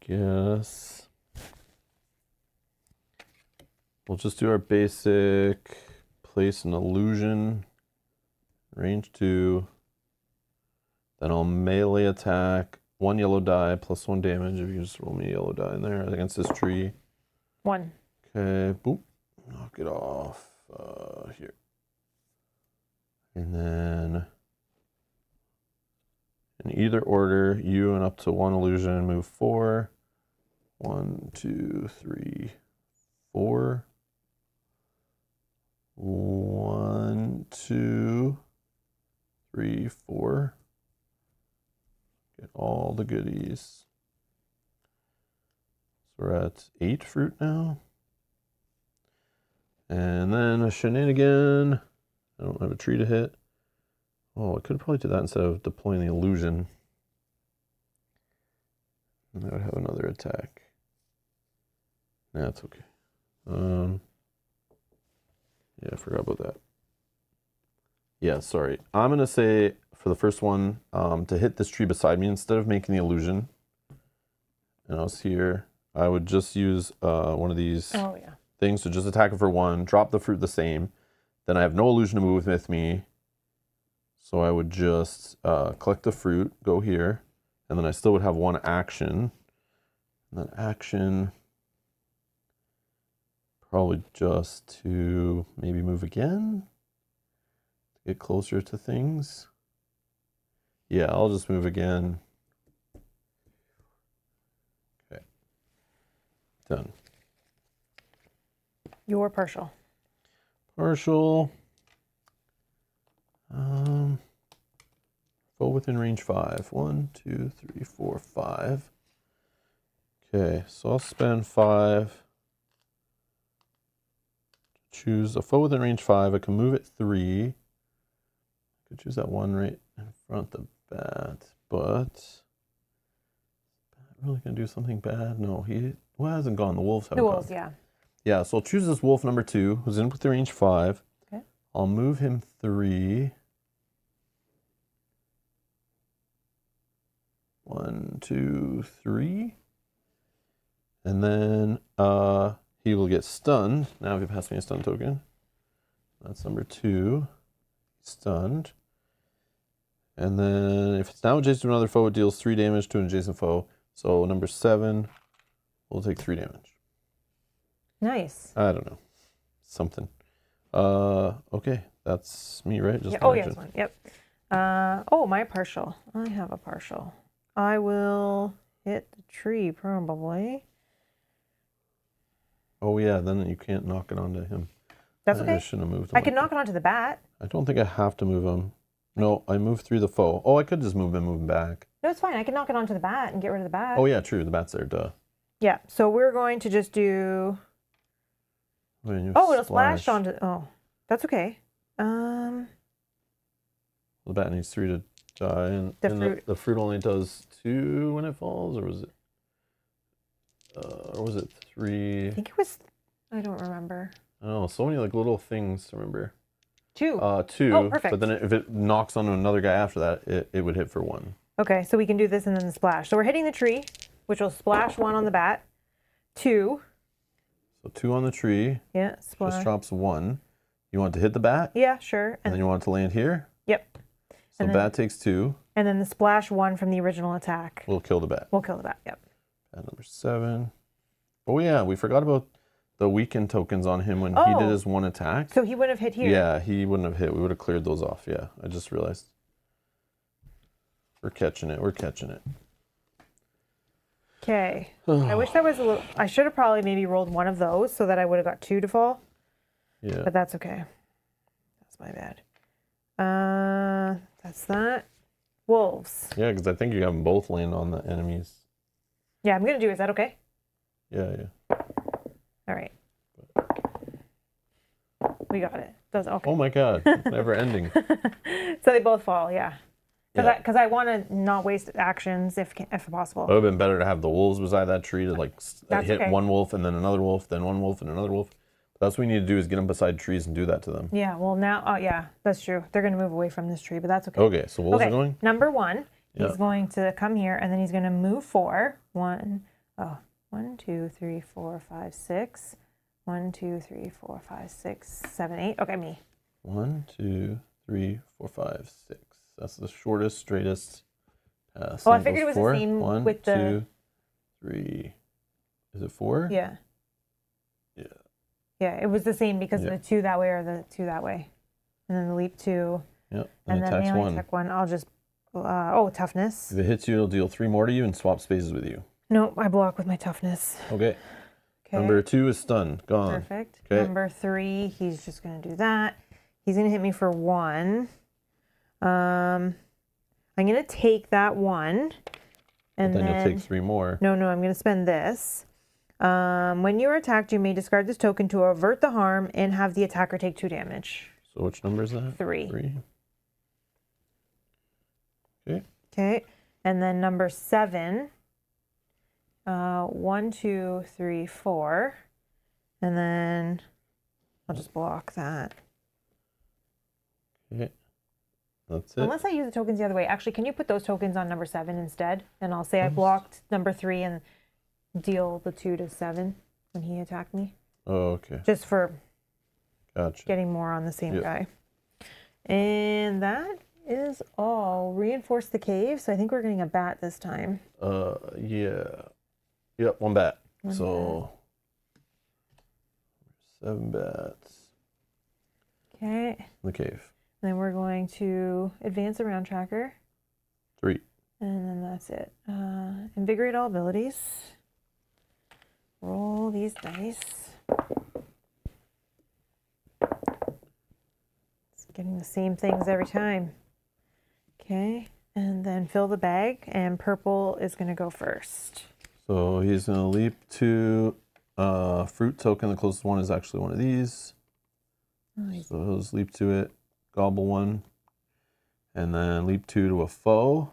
guess we'll just do our basic place an illusion, range 2. Then I'll melee attack 1 yellow die plus 1 damage. If you just roll me a yellow die in there against this tree. 1. Okay, boop. Knock it off here. And then in either order, you and up to 1 illusion, move 4. 1, 2, 3, 4. 1, 2, 3, 4. Get all the goodies. So we're at 8 fruit now. And then a shenanigan. I don't have a tree to hit. Oh, I could probably do that instead of deploying the illusion. And that would have another attack. That's okay. Yeah, I forgot about that. Yeah, sorry. I'm going to say for the first one, to hit this tree beside me, instead of making the illusion, and I was here, I would just use one of these things to just attack it for 1, drop the fruit the same. Then I have no illusion to move with me. So I would just collect the fruit, go here, and then I still would have 1 action. And then action, probably just to maybe move again, to get closer to things. Yeah, I'll just move again. Okay, done. Your partial. Partial. Foe within range 5. 1, 2, 3, 4, 5. Okay, so I'll spend 5. Choose a foe within range 5. I can move it 3. I could choose that 1 right in front of the bat, but is that really gonna do something bad? No, he hasn't gone. The wolves haven't The wolves, gone. yeah. Yeah, so I'll choose this wolf number 2, who's in with the range 5. Okay. I'll move him 3. 1, 2, 3. And then he will get stunned. Now if you pass me a stun token. That's number 2. Stunned. And then if it's now adjacent to another foe, it deals 3 damage to an adjacent foe. So number 7 will take 3 damage. Nice. I don't know. Something. Okay, that's me, right? Just Yeah. Oh, yes, one. Yep. My partial. I have a partial. I will hit the tree, probably. Oh, yeah, then you can't knock it onto him. That's okay. I shouldn't have moved him. I can knock it onto the bat. I don't think I have to move him. No, I moved through the foe. Oh, I could just move him back. No, it's fine. I can knock it onto the bat and get rid of the bat. Oh, yeah, true. The bat's there, duh. Yeah, so we're going to just do... When you Oh, it'll splash onto... Oh, that's okay. The bat needs 3 to die, and fruit. the fruit only does 2 when it falls, or was it 3? I think it was... I don't remember. I don't know, so many like little things to remember. 2. 2. Oh, perfect. But then if it knocks onto another guy after that, it would hit for 1. Okay, so we can do this and then the splash. So we're hitting the tree, which will splash 1 on the bat. 2. So 2 on the tree. Yeah, splash. Just drops 1. You want it to hit the bat? Yeah, sure. And then you want it to land here? Yep. So and bat takes 2. And then the splash 1 from the original attack. We'll kill the bat. We'll kill the bat, yep. Bat number 7. Oh yeah, we forgot about the weakened tokens on him when he did his 1 attack. So he would have hit here. Yeah, he wouldn't have hit. We would have cleared those off. Yeah, I just realized. We're catching it. We're catching it. Okay. I wish that was a little... I should have probably maybe rolled 1 of those so that I would have got 2 to fall. Yeah. But that's okay. That's my bad. That's that. Wolves. Yeah, because I think you have them both land on the enemies. Yeah, I'm going to do... Is that okay? Yeah. All right. We got it. Does okay. Oh my god, never ending. So they both fall, yeah. Because I want to not waste actions if possible. It would have been better to have the wolves beside that tree to like hit okay. one wolf and then another wolf, then one wolf and another wolf. But that's what we need to do is get them beside trees and do that to them. Yeah, well now, oh yeah, that's true. They're going to move away from this tree, but that's okay. Okay, so wolves are going? Number 1, he's going to come here and then he's going to move 4. 1, 2, 3, 4, 5, 6. 1, 2, 3, 4, 5, 6, 7, 8. Okay, me. 1, 2, 3, 4, 5, 6. That's the shortest, straightest pass. Oh, I figured it was 4. the same 1, with the... 2, 3. Is it 4? Yeah. Yeah. Yeah, it was the same because of the 2 that way or the 2 that way. And then the leap 2. Yep. And then attacks melee 1. attack 1. I'll just... toughness. If it hits you, it'll deal 3 more to you and swap spaces with you. Nope, I block with my toughness. Okay. Number 2 is stun. Gone. Perfect. Okay. Number 3, he's just going to do that. He's going to hit me for 1. I'm going to take that 1. And then you'll take 3 more. No, I'm going to spend this. When you are attacked, you may discard this token to avert the harm and have the attacker take 2 damage. So which number is that? 3. 3. Okay. Okay. And then number 7. 1, 2, 3, 4. And then I'll just block that. Okay. That's it. Unless I use the tokens the other way. Actually, can you put those tokens on number 7 instead? And I'll say I blocked number 3 and deal the 2 to 7 when he attacked me. Oh, okay. Just for Gotcha. getting more on the same guy. And that is all. Reinforce the cave. So I think we're getting a bat this time. Yeah. Yep, 1 bat. One so 7 bats. Okay. In the cave. And then we're going to advance around tracker. 3. And then that's it. Invigorate all abilities. Roll these dice. It's getting the same things every time. Okay. And then fill the bag. And purple is going to go first. So he's going to leap to fruit token. The closest one is actually one of these. Nice. So he'll just leap to it, gobble 1, and then leap 2 to a foe.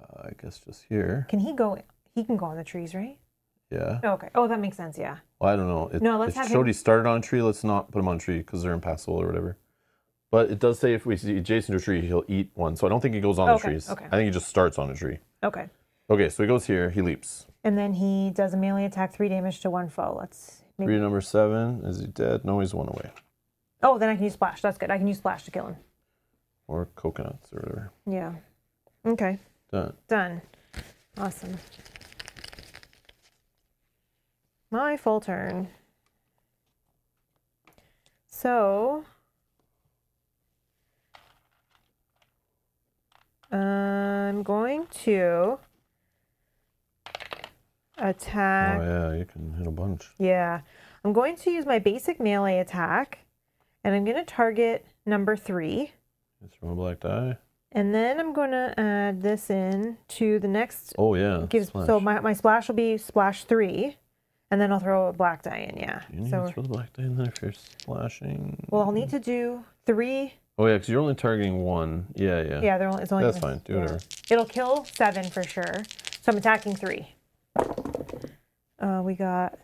I guess just here. Can he go? He can go on the trees, right? Yeah. Oh, okay. Oh, that makes sense. Yeah. Well, I don't know. No, let's it have showed him... he started on a tree. Let's not put him on a tree because they're impassable or whatever. But it does say if we see adjacent to a tree, he'll eat 1. So I don't think he goes on the trees. Okay. I think he just starts on a tree. Okay. Okay, so he goes here. He leaps. And then he does a melee attack, 3 damage to 1 foe. Let's. 3 to number 7. Is he dead? No, he's 1 away. Oh, then I can use splash. That's good. I can use splash to kill him. Or coconuts or whatever. Yeah. Okay. Done. Awesome. My full turn. So I'm going to attack. Oh yeah, you can hit a bunch. Yeah. I'm going to use my basic melee attack, and I'm going to target number 3. Throw a black die. And then I'm going to add this in to the next. Oh, yeah. So my splash will be splash 3. And then I'll throw a black die in, yeah. You need so to throw the black die in there if you're splashing. Well, I'll need to do 3. Oh, yeah, because you're only targeting 1. Yeah, yeah. Yeah, it's only That's fine. Do whatever. It'll kill 7 for sure. So I'm attacking 3. We got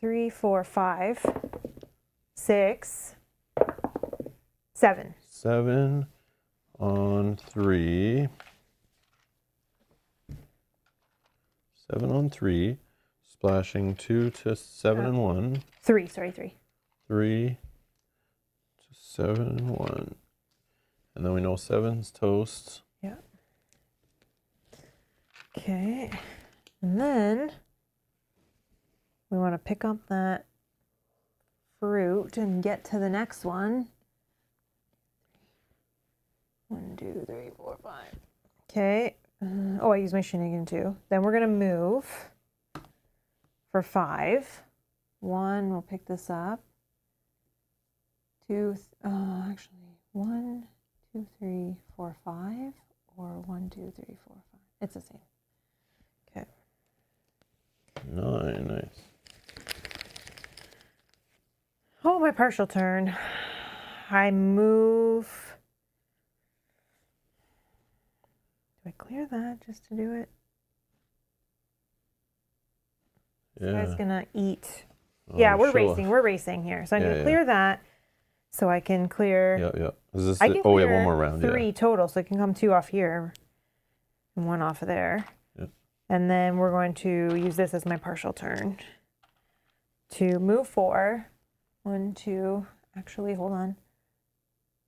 3, 4, 5, 6, 7. 7 on 3. 7 on 3. Splashing 2 to 7 and 1. 3, sorry, 3. 3 to 7 and 1. And then we know 7's toast. Yeah. Okay. And then we want to pick up that fruit and get to the next one. 1, 2, 3, 4, 5. Okay. Oh, I use my shenanigan too. Then we're going to move for 5. 1, we'll pick this up. 2, actually, 1, 2, 3, 4, 5, or 1, 2, 3, 4, 5. It's the same. Okay. 9, nice. Oh, my partial turn. I move. Do I clear that just to do it? Yeah. This guy's gonna eat. Oh, Yeah, we're show racing. off. We're racing here. So I'm gonna Yeah, clear that, so I can clear. Yeah, yeah. Is this I can oh, yeah, clear one more round. 3 Yeah. total, so I can come 2 off here, and 1 off of there. Yep. And then we're going to use this as my partial turn to move 4. 1, 2. Actually, hold on.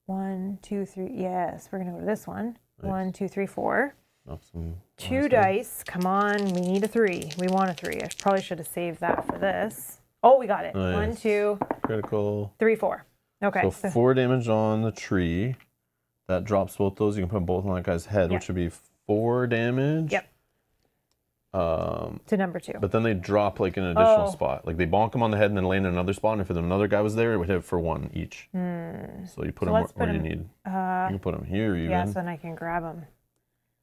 1, 2, 3. Yes, we're gonna go to this one. Nice. 1, 2, 3, 4. Knock some 2 dice. Come on, we need a 3. We want a 3. I probably should have saved that for this. Oh, we got it. Nice. 1, 2, critical. 3, 4. Okay. So 4 damage on the tree. That drops both those. You can put them both on that guy's head, Yep. which would be 4 damage. Yep. To number 2. But then they drop like an additional Oh. spot. Like they bonk them on the head and then land in another spot. And if another guy was there, it would hit for 1 each. So you put them let's where put you 'em- need. You can put them here even, Yeah, so then I can grab them.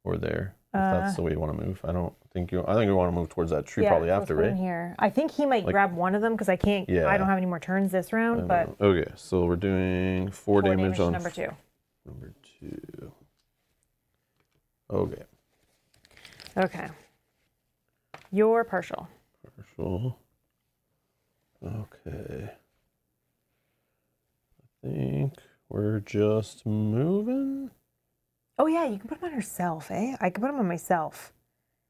or there. If that's the way you want to move. I think you want to move towards that tree probably so after, let's put 'em right? here. I think he might grab one of them because I can't. Yeah. I don't have any more turns this round, but Okay, so we're doing 4 damage on number 2. Number 2. Okay. Okay. Your partial. Partial. Okay. I think we're just moving. Oh yeah, you can put them on yourself, eh? I can put them on myself.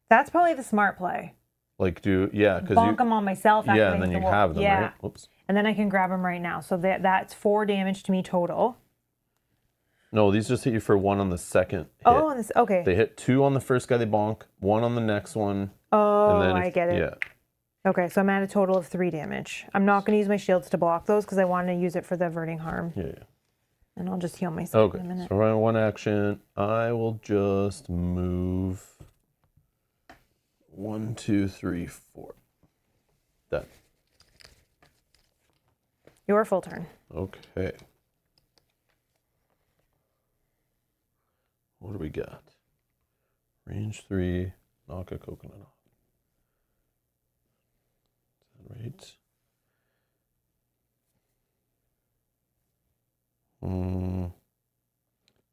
That's probably the smart play. Like because Bonk them on myself. After yeah, I and then hit you the wall. have them, yeah. right? Whoops. And then I can grab them right now. So that's 4 damage to me total. No, these just hit you for 1 on the second hit. Oh, on this. Okay. They hit 2 on the first guy they bonk, 1 on the next one. Oh, and then I get it. Yeah. Okay, so I'm at a total of 3 damage. I'm not going to use my shields to block those because I want to use it for the averting harm. Yeah. And I'll just heal myself Okay. in a minute. So around 1 action, I will just move 1, 2, 3, 4. Done. Your full turn. Okay. What do we got? Range 3, knock a coconut off. Is that right?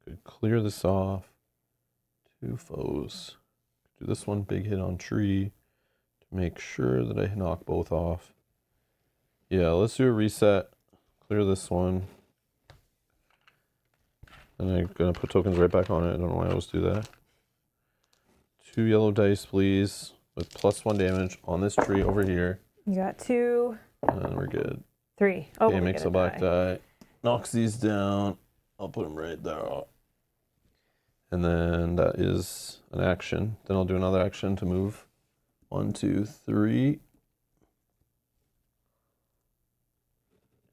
Could clear this off. 2 foes. Do this one big hit on tree to make sure that I knock both off. Yeah, let's do a reset. Clear this one. And I'm gonna put tokens right back on it. I don't know why I always do that. 2 yellow dice, please, with +1 damage on this tree over here. You got 2, And we're good. 3. Oh, Okay, we makes get a black die. Knocks these down. I'll put them right there. And then that is an action. Then I'll do another action to move. 1, 2, 3.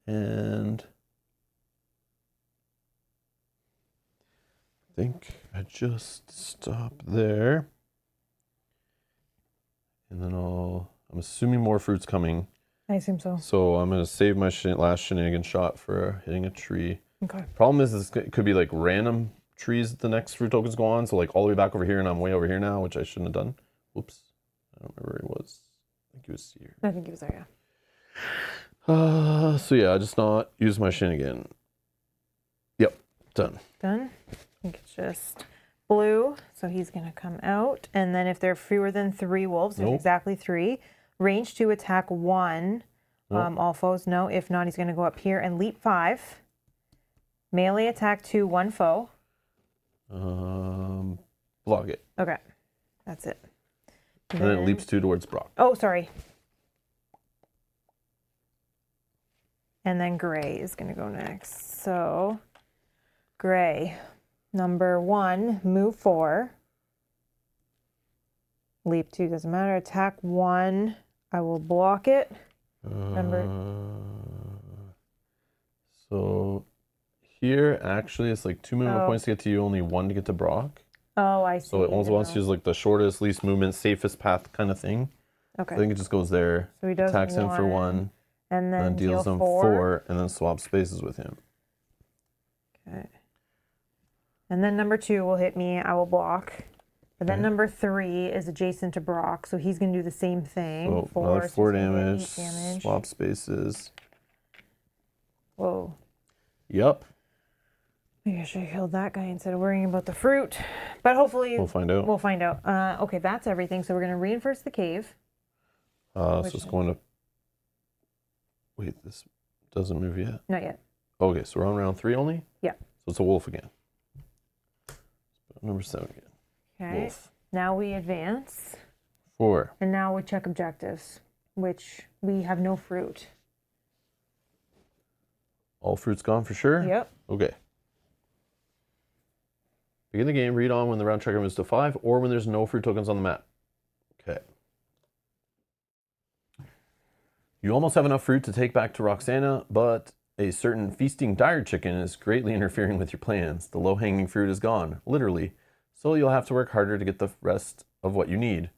And I think I just stop there. And then I'm assuming more fruit's coming. I assume so. So I'm going to save my last shenanigan shot for hitting a tree. Okay. Problem is, it could be like random trees the next fruit tokens go on. So like all the way back over here, and I'm way over here now, which I shouldn't have done. Whoops. I don't remember where it was. I think it was here. I think it was there, So yeah, I just not use my shin again. Yep, done. Done. I think it's just blue. So he's going to come out. And then if there are fewer than 3 wolves, there's Nope. exactly 3. Range 2, attack 1. Nope. All foes, no. If not, he's going to go up here and leap 5. Melee attack 2, 1 foe. Block it. Okay. That's it. And then it leaps 2 towards Brock. Oh, sorry. And then gray is going to go next. So gray, number 1, move 4. Leap 2, doesn't matter. Attack 1, I will block it. Remember. So here, actually, it's like 2 movement points to get to you, only 1 to get to Brock. Oh, I see. So it also wants to use like the shortest, least movement, safest path kind of thing. Okay. I think it just goes there, So he does attacks him for 1, and then deals deal him 4. 4, and then swaps spaces with him. Okay. And then number 2 will hit me. I will block. But then number 3 is adjacent to Brock, so he's going to do the same thing. So another 4 so he's gonna get damage, 8 damage. swap spaces. Whoa. Yep, Maybe I should have killed that guy instead of worrying about the fruit. But hopefully we'll find out. we'll find out. Okay, that's everything. So we're going to reinforce the cave. So it's going to... Wait, this doesn't move yet? Not yet. Okay, so we're on round 3 only? Yeah. So it's a wolf again. Number 7 again. Okay. Wolf. Now we advance. 4. And now we check objectives, which we have no fruit. All fruit's gone for sure? Yep. Okay. Begin the game, read on when the round checker moves to 5 or when there's no fruit tokens on the map. Okay. You almost have enough fruit to take back to Roxana, but a certain feasting dire chicken is greatly interfering with your plans. The low-hanging fruit is gone, literally, so you'll have to work harder to get the rest of what you need.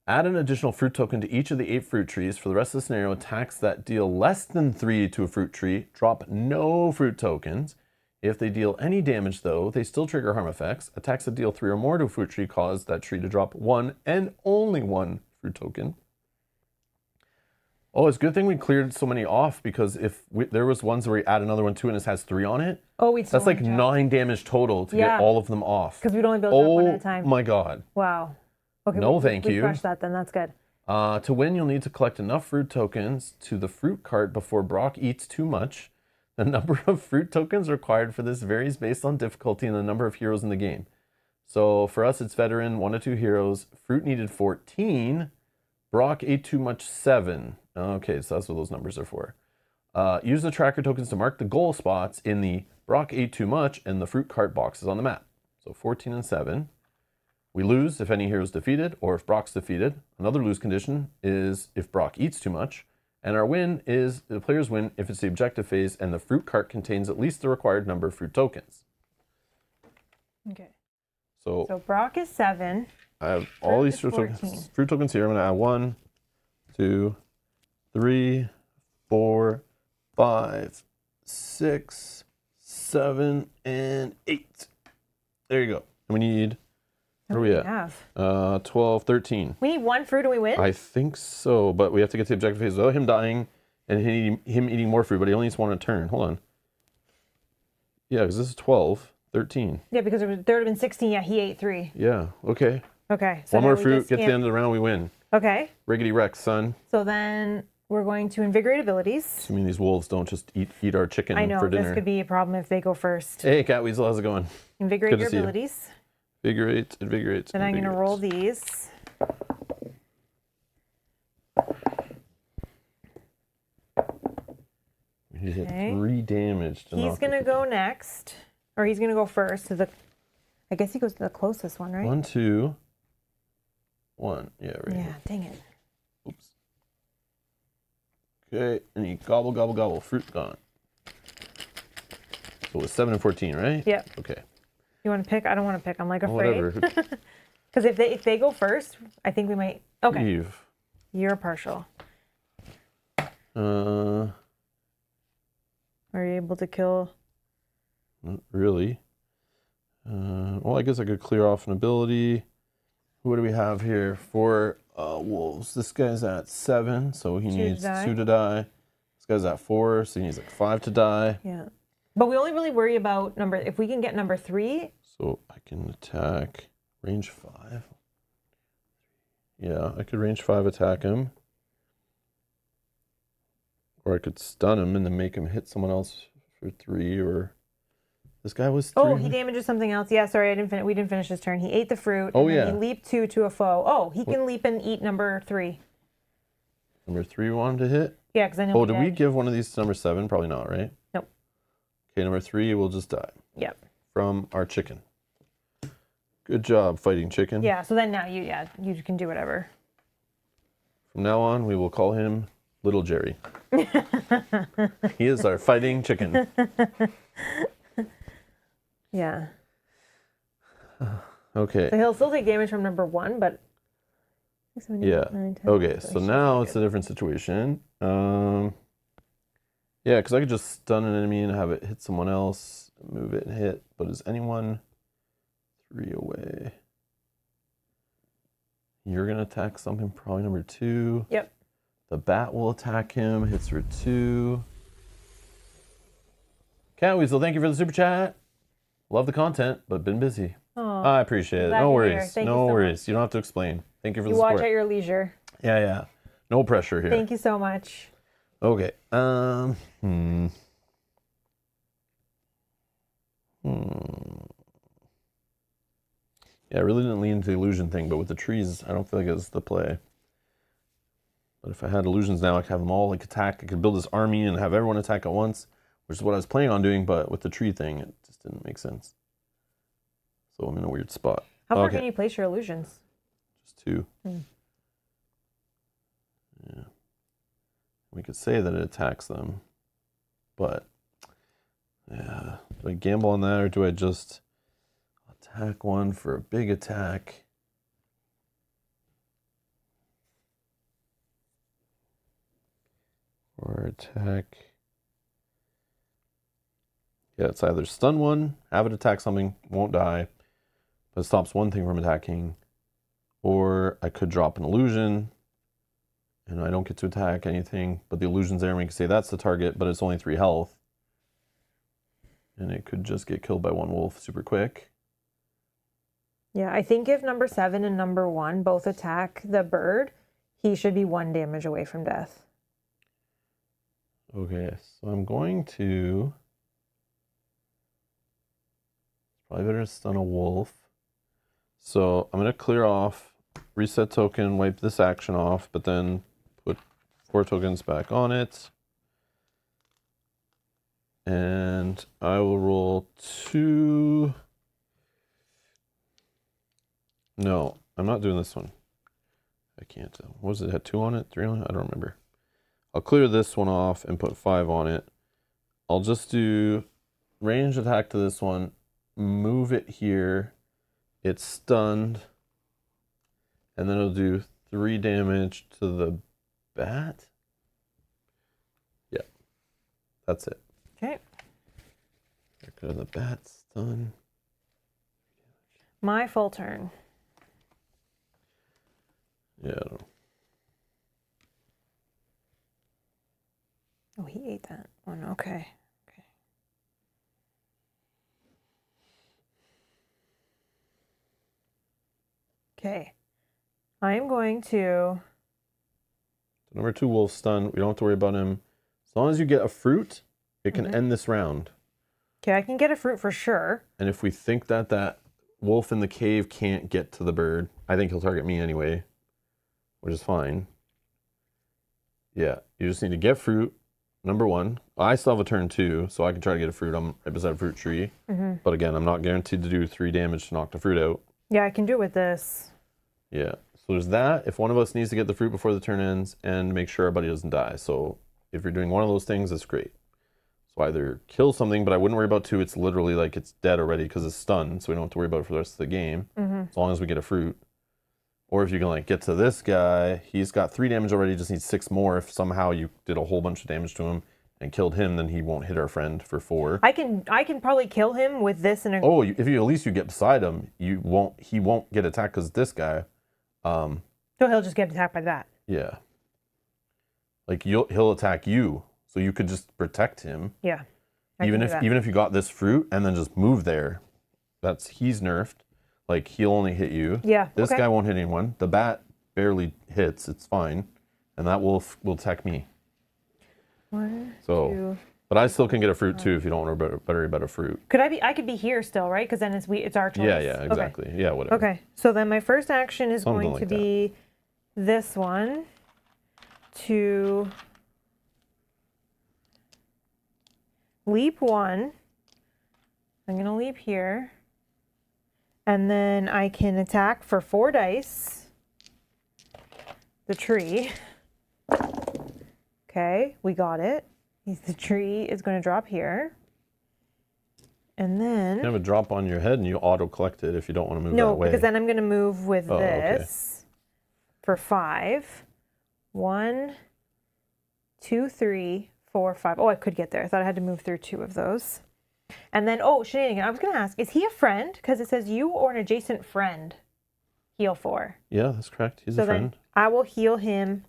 Add an additional fruit token to each of the 8 fruit trees. For the rest of the scenario, attacks that deal less than 3 to a fruit tree drop no fruit tokens. If they deal any damage, though, they still trigger harm effects. Attacks that deal 3 or more to a fruit tree cause that tree to drop 1 and only 1 fruit token. Oh, it's a good thing we cleared so many off, because if there was ones where we add another one too and it has 3 on it, that's like 9 damage total to get all of them off. Because we'd only build up one at a time. Oh my god. Wow. Okay. No, thank you. Refresh that then. That's good. To win, you'll need to collect enough fruit tokens to the fruit cart before Brock eats too much. The number of fruit tokens required for this varies based on difficulty and the number of heroes in the game. So for us, it's veteran, 1 to 2 heroes. Fruit needed 14. Brock ate too much, 7. Okay, so that's what those numbers are for. Use the tracker tokens to mark the goal spots in the Brock ate too much and the fruit cart boxes on the map. So 14 and 7. We lose if any hero is defeated or if Brock's defeated. Another lose condition is if Brock eats too much. And our win is the players win if it's the objective phase and the fruit cart contains at least the required number of fruit tokens. Okay. So Brock is 7. I have all these is fruit tokens here. I'm going to add 1, 2, 3, 4, 5, 6, 7, and 8. There you go. And we need... What are we at? 12, 13. We need 1 fruit and we win? I think so, but we have to get to the objective phase without him dying and him eating more fruit, but he only needs 1 a turn. Hold on. Yeah, because this is 12, 13. Yeah, because there would have been 16. Yeah, he ate 3. Yeah, okay. Okay. So 1 more fruit, get to the end of the round, we win. Okay. Riggedy Rex, son. So then we're going to invigorate abilities. Assuming these wolves don't just eat our chicken I know, for dinner. this could be a problem if they go first. Hey, Cat Weasel, how's it going? Invigorate your abilities. Invigorate. Then I'm going to roll these. He hit 3 damage. He's going to go next. Or he's going to go first. To I guess he goes to the closest one, right? 1, 2, 1. Yeah, right. Yeah, dang it. Oops. Okay, and he gobble, gobble, gobble. Fruit gone. So it's 7 and 14, right? Yep. Okay. You want to pick? I don't want to pick. I'm like afraid. Whatever. Because if they go first, I think we might. Okay. Leave. You're partial. Not Are you able to kill? really. Well, I guess I could clear off an ability. What do we have here for wolves? This guy's at 7, so he needs 2 to die. This guy's at 4, so he needs like 5 to die. Yeah. But we only really worry about if we can get number 3. So I can attack range 5. Yeah, I could range 5 attack him. Or I could stun him and then make him hit someone else for 3, or this guy was 3. Oh, he damages something else. Yeah, sorry, we didn't finish his turn. He ate the fruit. Oh, and yeah. Then he leaped 2 to a foe. Oh, he can leap and eat number 3. Number 3 wanted to hit? Yeah, because I know. Oh, did we give one of these to number 7? Probably not, right? Nope. Okay, number 3 will just die. Yep. From our chicken. Good job fighting chicken. Yeah, so then now you can do whatever. From now on, we will call him Little Jerry. He is our fighting chicken. Yeah. Okay. So he'll still take damage from number 1, but... 6, 7, 8, Yeah. 9, 10, Okay, so now it's a different situation. Yeah, because I could just stun an enemy and have it hit someone else, move it and hit. But is anyone 3 away? You're going to attack something, probably number 2. Yep. The bat will attack him, hits for 2. Cat Weasel, thank you for the super chat. Love the content, but been busy. Aww. I appreciate it. Glad No you're here. worries. Thank you No so worries. much. You don't have to explain. Thank you for the You watch support. at your leisure. Yeah. No pressure here. Thank you so much. Okay. Yeah, I really didn't lean into the illusion thing, but with the trees, I don't feel like it's the play. But if I had illusions now, I could have them all like attack. I could build this army and have everyone attack at once, which is what I was planning on doing, but with the tree thing, it just didn't make sense. So I'm in a weird spot. How far can you place your illusions? Just 2. Yeah. We could say that it attacks them, but yeah, do I gamble on that or do I just attack one for a big attack? Or attack. Yeah, it's either stun one, have it attack something, won't die, but it stops one thing from attacking, or I could drop an illusion and I don't get to attack anything, but the illusion's there and we can say that's the target, but it's only 3 health. And it could just get killed by one wolf super quick. Yeah, I think if number 7 and number 1 both attack the bird, he should be 1 damage away from death. Okay, so I'm going to... It's probably better to stun a wolf. So I'm going to clear off, reset token, wipe this action off, but then put 4 tokens back on it. And I will roll 2... No, I'm not doing this one. I can't. What was it? It had 2 on it? 3 on it? I don't remember. I'll clear this one off and put 5 on it. I'll just do range attack to this one, move it here. It's stunned. And then it'll do 3 damage to the bat. Yeah, that's it. Okay. Go to the bat stun. My full turn. Yeah, I don't know. Oh, he ate that one. Okay. Okay. I'm going to... Number 2 wolf stun. We don't have to worry about him. As long as you get a fruit, it can end this round. Okay, I can get a fruit for sure. And if we think that that wolf in the cave can't get to the bird, I think he'll target me anyway, which is fine. Yeah, you just need to get fruit, number 1. I still have a turn 2, so I can try to get a fruit. I'm right beside a fruit tree. But again, I'm not guaranteed to do 3 damage to knock the fruit out. Yeah, I can do it with this. Yeah, so there's that. If one of us needs to get the fruit before the turn ends and make sure our buddy doesn't die. So if you're doing one of those things, that's great. So either kill something, but I wouldn't worry about 2. It's literally like it's dead already because it's stunned, so we don't have to worry about it for the rest of the game, as long as we get a fruit. Or if you can like get to this guy, he's got 3 damage already, just needs 6 more if somehow you did a whole bunch of damage to him, and killed him, then he won't hit our friend for 4. I can probably kill him with this and a... Oh, if you at least you get beside him, he won't get attacked because this guy. So he'll just get attacked by that. Yeah. Like he'll attack you, so you could just protect him. Yeah. Even if you got this fruit and then just move there, he's nerfed. Like he'll only hit you. Yeah. This guy won't hit anyone. The bat barely hits. It's fine, and that will attack me. 1, So, 2. but I still can get a fruit too if you don't want to better bet a fruit. Could I be? I could be here still, right? Because then it's our choice. Yeah, exactly. Okay. Yeah, whatever. Okay. So then my first action is Something going like to be this one to leap 1. I'm going to leap here. And then I can attack for 4 dice. The tree. Okay, we got it. The tree is going to drop here. And then... You have a drop on your head and you auto-collect it if you don't want to move that way. No, because then I'm going to move with Oh, this for 5. 1, 2, 3, 4, 5. Oh, I could get there. I thought I had to move through 2 of those. And then, oh, shenanigan. I was going to ask, is he a friend? Because it says you or an adjacent friend heal 4. Yeah, that's correct. He's So a friend. then I will heal him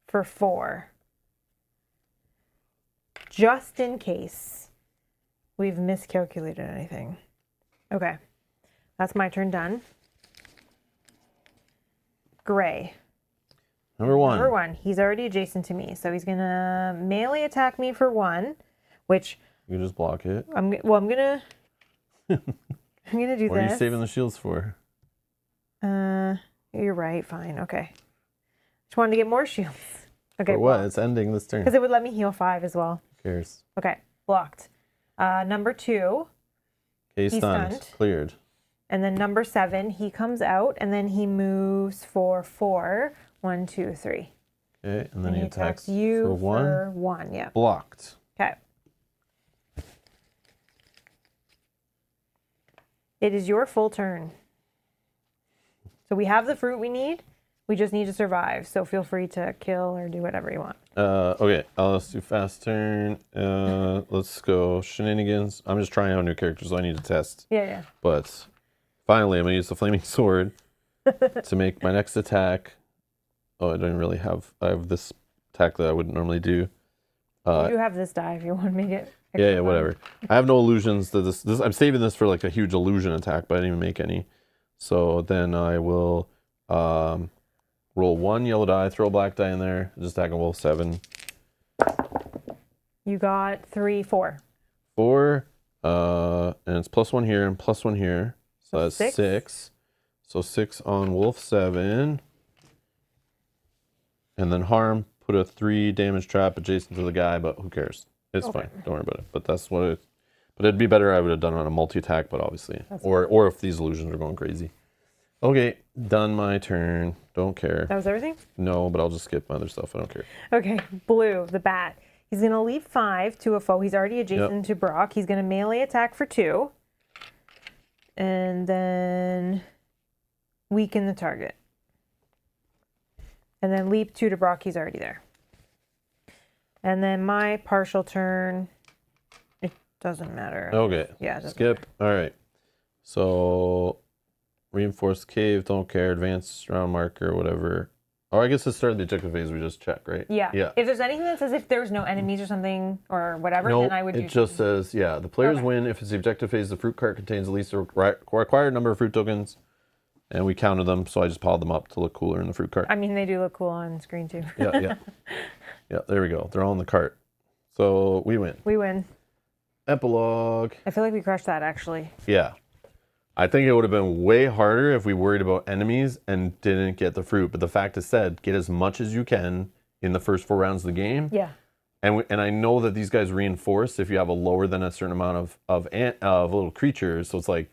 for 4. Just in case we've miscalculated anything. Okay. That's my turn done. Gray. Number 1. Number 1. He's already adjacent to me. So he's going to melee attack me for 1, which... You just block it. I'm going to do this. What are you saving the shields for? You're right. Fine. Okay. Just wanted to get more shields. Okay. For what? It's ending this turn. Because it would let me heal 5 as well. Who cares? Okay. Blocked. Number 2. Okay, He's stunned. stunned. Cleared. And then number 7, he comes out and then he moves for 4. 1, 2, 3. Okay, and then And he attacks attacks you for 1. for 1. Yeah. Blocked. Okay. It is your full turn. So we have the fruit we need. We just need to survive. So feel free to kill or do whatever you want. Okay, let's do fast turn. Let's go shenanigans. I'm just trying out new characters, so I need to test. Yeah. But finally, I'm going to use the flaming sword to make my next attack. Oh, I don't really have... I have this attack that I wouldn't normally do. You do have this die if you want to make it. Yeah, whatever. I have no illusions. This I'm saving this for like a huge illusion attack, but I didn't even make any. So then I will roll 1 yellow die, throw a black die in there, just attack a wolf 7. You got 3, 4. 4, and it's +1 here and +1 here. So that's 6. So 6 on wolf 7. And then harm, put a 3 damage trap adjacent to the guy, but who cares? It's fine. Don't worry about it. But that's what it... But it'd be better I would have done it on a multi-attack, but obviously. Or if these illusions are going crazy. Okay, done my turn. Don't care. That was everything? No, but I'll just skip my other stuff. I don't care. Okay, blue, the bat. He's going to leap 5 to a foe. He's already adjacent to Brock. He's going to melee attack for 2. And then weaken the target. And then leap 2 to Brock. He's already there. And then my partial turn, it doesn't matter. Okay. Yeah, it doesn't skip. All right. So reinforced cave, don't care. Advanced round marker, whatever. Oh, I guess it started the objective phase. We just check, right? Yeah. Yeah. If there's anything that says if there's no enemies or something or whatever, No, then I would do it just says, the players win if it's the objective phase. The fruit cart contains at least a required number of fruit tokens, and we counted them, so I just piled them up to look cooler in the fruit cart. I mean, they do look cool on screen too. Yeah. Yeah, there we go. They're all in the cart. So we win. We win. Epilogue. I feel like we crushed that actually. Yeah. I think it would have been way harder if we worried about enemies and didn't get the fruit. But the fact is said, get as much as you can in the first 4 rounds of the game. Yeah. And I know that these guys reinforce if you have a lower than a certain amount of little creatures. So it's like,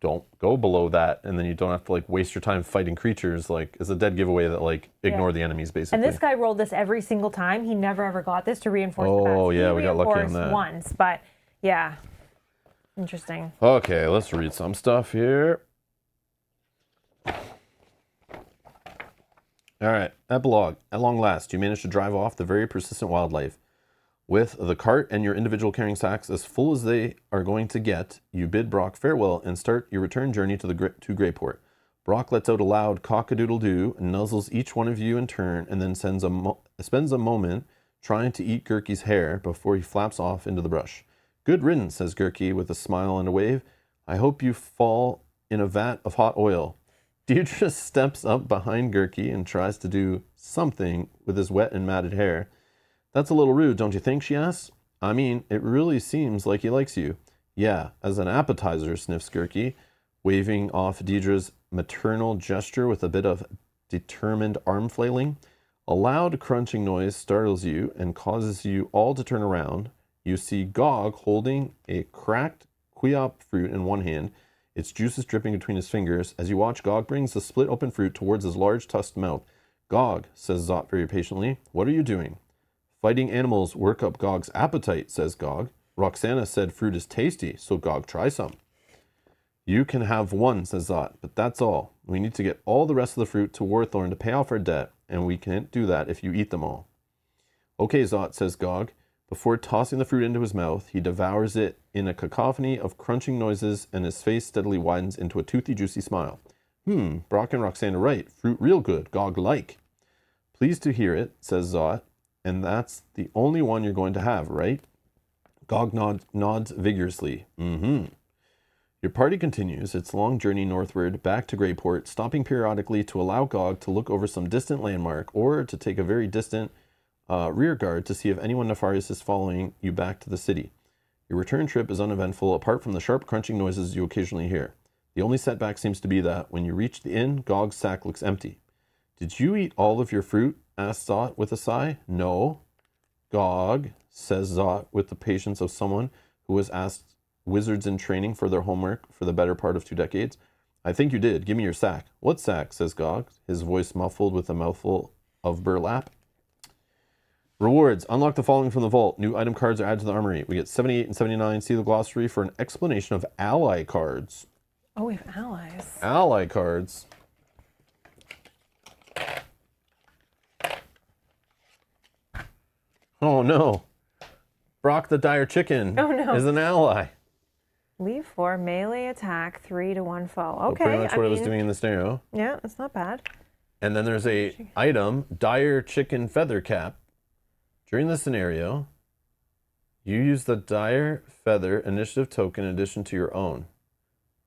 don't go below that, and then you don't have to like waste your time fighting creatures. Like, it's a dead giveaway that like ignore the enemies basically. And this guy rolled this every single time. He never ever got this to reinforce the bats. Oh yeah, we got lucky on reinforced that. once, but yeah, interesting. Okay, let's read some stuff here. All right, epilogue. At long last, you managed to drive off the very persistent wildlife. With the cart and your individual carrying sacks as full as they are going to get, you bid Brock farewell and start your return journey to Greyport. Brock lets out a loud cock-a-doodle-doo and nuzzles each one of you in turn, and then spends a moment trying to eat Gurky's hair before he flaps off into the brush. Good riddance, says Gurky with a smile and a wave. I hope you fall in a vat of hot oil. Deirdre steps up behind Gurky and tries to do something with his wet and matted hair. That's a little rude, don't you think, she asks. I mean, it really seems like he likes you. Yeah, as an appetizer, sniffs Gurky, waving off Deirdre's maternal gesture with a bit of determined arm flailing. A loud crunching noise startles you and causes you all to turn around. You see Gog holding a cracked quiop fruit in one hand, its juices dripping between his fingers. As you watch, Gog brings the split open fruit towards his large tusked mouth. Gog, says Zot very patiently, what are you doing? Fighting animals work up Gog's appetite, says Gog. Roxana said fruit is tasty, so Gog, try some. You can have one, says Zot, but that's all. We need to get all the rest of the fruit to Warthorn to pay off our debt, and we can't do that if you eat them all. Okay, Zot, says Gog. Before tossing the fruit into his mouth, he devours it in a cacophony of crunching noises, and his face steadily widens into a toothy, juicy smile. Brock and Roxana right. Fruit real good. Gog like. Pleased to hear it, says Zot, and that's the only one you're going to have, right? Gog nods vigorously. Your party continues its long journey northward back to Greyport, stopping periodically to allow Gog to look over some distant landmark or to take a very distant rear guard to see if anyone nefarious is following you back to the city. Your return trip is uneventful apart from the sharp crunching noises you occasionally hear. The only setback seems to be that when you reach the inn, Gog's sack looks empty. Did you eat all of your fruit? Asks Zot with a sigh. No. Gog, says Zot with the patience of someone who has asked wizards in training for their homework for the better part of 2 decades. I think you did. Give me your sack. What sack? Says Gog, his voice muffled with a mouthful of burlap. Rewards. Unlock the following from the vault. New item cards are added to the armory. We get 78 and 79. See the glossary for an explanation of ally cards. Oh, we have allies. Ally cards. Oh no. Brock the dire chicken is an ally. Leave 4, melee attack, 3 to 1 foe. So Okay. pretty much what I was doing in the scenario. Yeah, it's not bad. And then there's a item, dire chicken feather cap. During the scenario, you use the dire feather initiative token in addition to your own.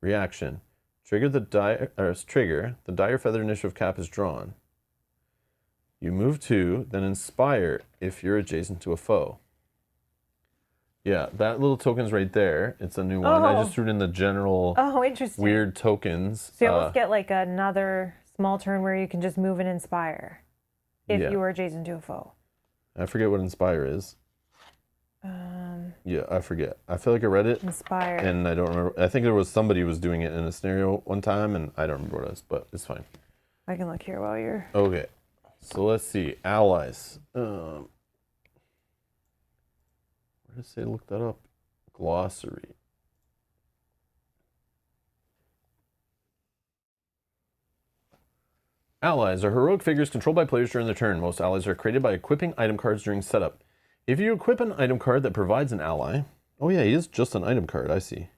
Reaction. The dire feather initiative cap is drawn. You move 2, then inspire if you're adjacent to a foe. Yeah, that little token's right there. It's a new one. I just threw it in the general interesting. weird tokens. So you almost get like another small turn where you can just move and inspire if you were adjacent to a foe. I forget what inspire is. Yeah, I forget. I feel like I read it. Inspire. And I don't remember. I think there was somebody who was doing it in a scenario one time, and I don't remember what it was, but it's fine. I can look here while you're... Okay. So let's see. Allies. Where did it say look that up? Glossary. Allies are heroic figures controlled by players during their turn. Most allies are created by equipping item cards during setup. If you equip an item card that provides an ally... Oh yeah, he is just an item card, I see.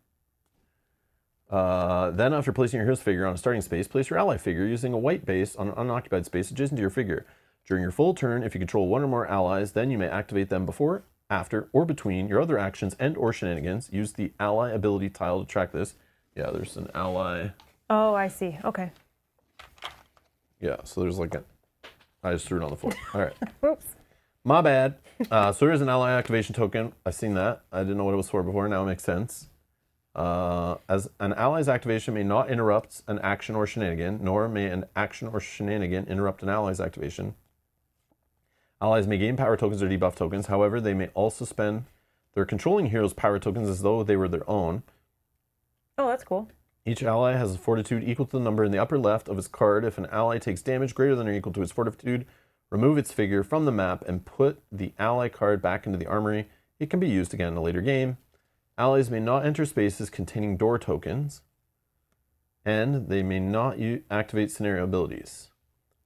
Then after placing your hero's figure on a starting space, place your ally figure using a white base on an unoccupied space adjacent to your figure. During your full turn, if you control 1 or more allies, then you may activate them before, after, or between your other actions and or shenanigans. Use the ally ability tile to track this. Yeah, there's an ally. Oh, I see. Okay. Yeah, so there's like a... I just threw it on the floor. All right. Oops. My bad. So there's an ally activation token. I've seen that. I didn't know what it was for before. Now it makes sense. As an ally's activation may not interrupt an action or shenanigan, nor may an action or shenanigan interrupt an ally's activation. Allies may gain power tokens or debuff tokens. However, they may also spend their controlling hero's power tokens as though they were their own. Oh, that's cool. Each ally has a fortitude equal to the number in the upper left of its card. If an ally takes damage greater than or equal to its fortitude, remove its figure from the map and put the ally card back into the armory. It can be used again in a later game. Allies may not enter spaces containing door tokens, and they may not activate scenario abilities.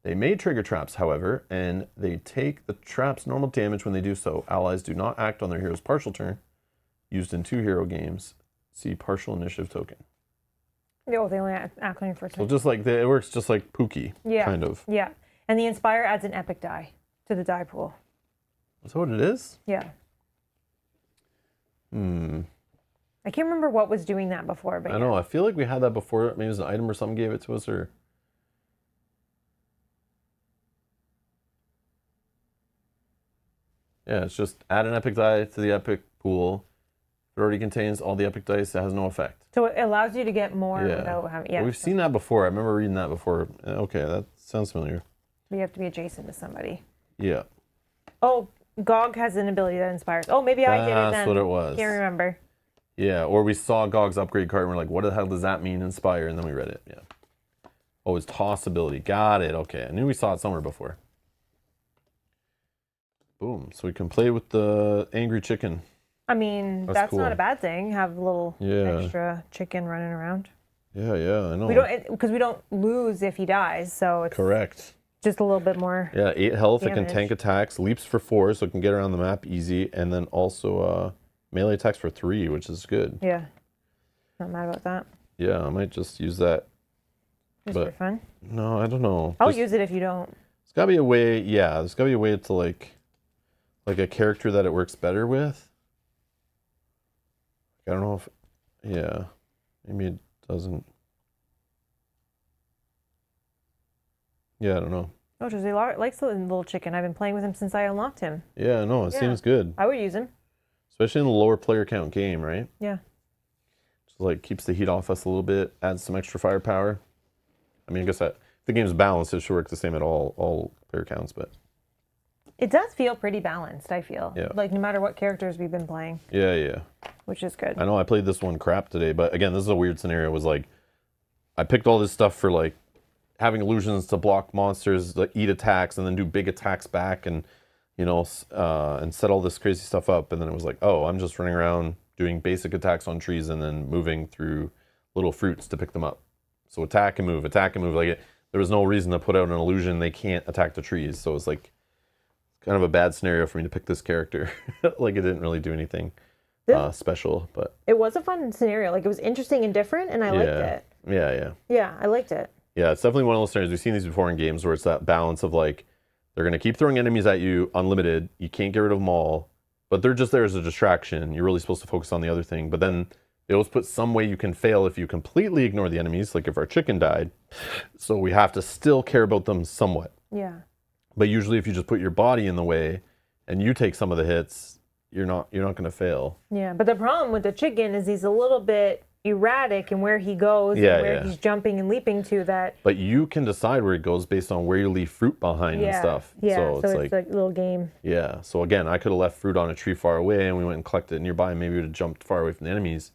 They may trigger traps, however, and they take the trap's normal damage when they do so. Allies do not act on their hero's partial turn. Used in 2 hero games. See partial initiative token. Oh, they only act on your first So turn. just like it works just like Pookie, Yeah. kind of. Yeah. And the Inspire adds an epic die to the die pool. Is that what it is? Yeah. I can't remember what was doing that before, but I know. I feel like we had that before. Maybe it was an item or something gave it to us, or... Yeah, it's just add an epic die to the epic pool. It already contains all the epic dice. It has no effect. So it allows you to get more without having... Yeah. Well, we've seen that before. I remember reading that before. Okay, that sounds familiar. You have to be adjacent to somebody. Yeah. Oh, GOG has an ability that inspires. Oh, maybe I did it then. That's what it was. Can't remember. Yeah, or we saw GOG's upgrade card and we're like, what the hell does that mean, inspire? And then we read it. Yeah. Oh, it's toss ability. Got it. Okay. I knew we saw it somewhere before. Boom. So we can play with the angry chicken. I mean, that's cool. not a bad thing. Have a little extra chicken running around. Yeah, I know. We don't, because we don't lose if he dies, so it's Correct. just a little bit more. Yeah, 8 health. damage. It can tank attacks, leaps for 4, so it can get around the map easy, and then also melee attacks for 3, which is good. Yeah. Not mad about that. Yeah, I might just use that. Just for fun. No, I don't know. I'll use it if you don't. There's gotta be a way. Yeah, there's gotta be a way to like a character that it works better with. I don't know if. Yeah, maybe it doesn't. Yeah, I don't know. Oh, Jose likes the little chicken. I've been playing with him since I unlocked him. Yeah, no, it seems good. I would use him. Especially in the lower player count game, right? Yeah. Just like keeps the heat off us a little bit, adds some extra firepower. I mean, I guess that if the game's balanced, it should work the same at all player counts, but It does feel pretty balanced, I feel. Yeah. Like no matter what characters we've been playing, yeah. which is good. I know I played this one crap today, but again, this is a weird scenario. It was like, I picked all this stuff for like having illusions to block monsters, like eat attacks, and then do big attacks back, and you know, and set all this crazy stuff up. And then it was like, oh, I'm just running around doing basic attacks on trees and then moving through little fruits to pick them up. So attack and move. Like there was no reason to put out an illusion they can't attack the trees. So it's like kind of a bad scenario for me to pick this character. Like it didn't really do anything special, but it was a fun scenario. Like it was interesting and different, and I liked it. Yeah, I liked it. Yeah, it's definitely one of those scenarios. We've seen these before in games where it's that balance of like, they're going to keep throwing enemies at you unlimited. You can't get rid of them all, but they're just there as a distraction. You're really supposed to focus on the other thing. But then they always put some way you can fail if you completely ignore the enemies, like if our chicken died. So we have to still care about them somewhat. Yeah. But usually if you just put your body in the way and you take some of the hits, you're not going to fail. Yeah, but the problem with the chicken is he's a little bit erratic in where he goes and where he's jumping and leaping to that. But you can decide where it goes based on where you leave fruit behind and stuff. Yeah, so it's like a little game. Yeah, so again, I could have left fruit on a tree far away and we went and collected it nearby and maybe we would have jumped far away from the enemies.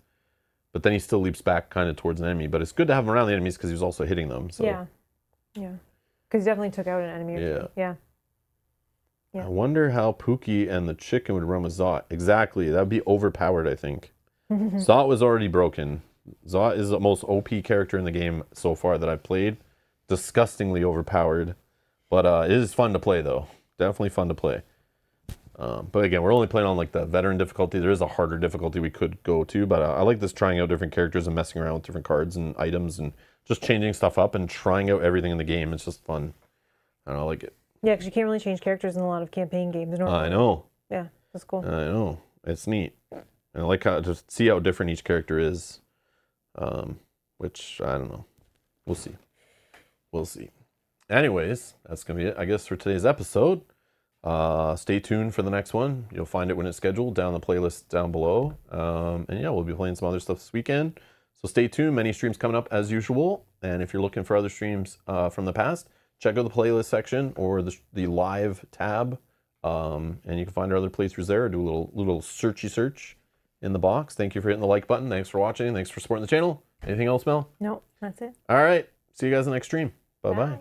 But then he still leaps back kind of towards an enemy. But it's good to have him around the enemies because he was also hitting them. So. Yeah. Because he definitely took out an enemy or two. Yeah. I wonder how Pookie and the chicken would run with Zot. Exactly, that would be overpowered, I think. Zot was already broken. Zot is the most OP character in the game so far that I've played. Disgustingly overpowered. But it is fun to play, though. Definitely fun to play. But again, we're only playing on like the veteran difficulty. There is a harder difficulty we could go to, but I like this trying out different characters and messing around with different cards and items and just changing stuff up and trying out everything in the game. It's just fun. I like it. Yeah, because you can't really change characters in a lot of campaign games. I know. Yeah, that's cool. I know. It's neat. And I like how just see how different each character is. Which I don't know. We'll see. Anyways, that's gonna be it, I guess, for today's episode. Stay tuned for the next one. You'll find it when it's scheduled down the playlist down below. And yeah, we'll be playing some other stuff this weekend. So stay tuned. Many streams coming up as usual. And if you're looking for other streams from the past, check out the playlist section or the live tab. And you can find our other playthroughs there. Do a little searchy search in the box. Thank you for hitting the like button. Thanks for watching. Thanks for supporting the channel. Anything else, Mel? No, that's it. All right. See you guys in the next stream. Bye-bye. Bye.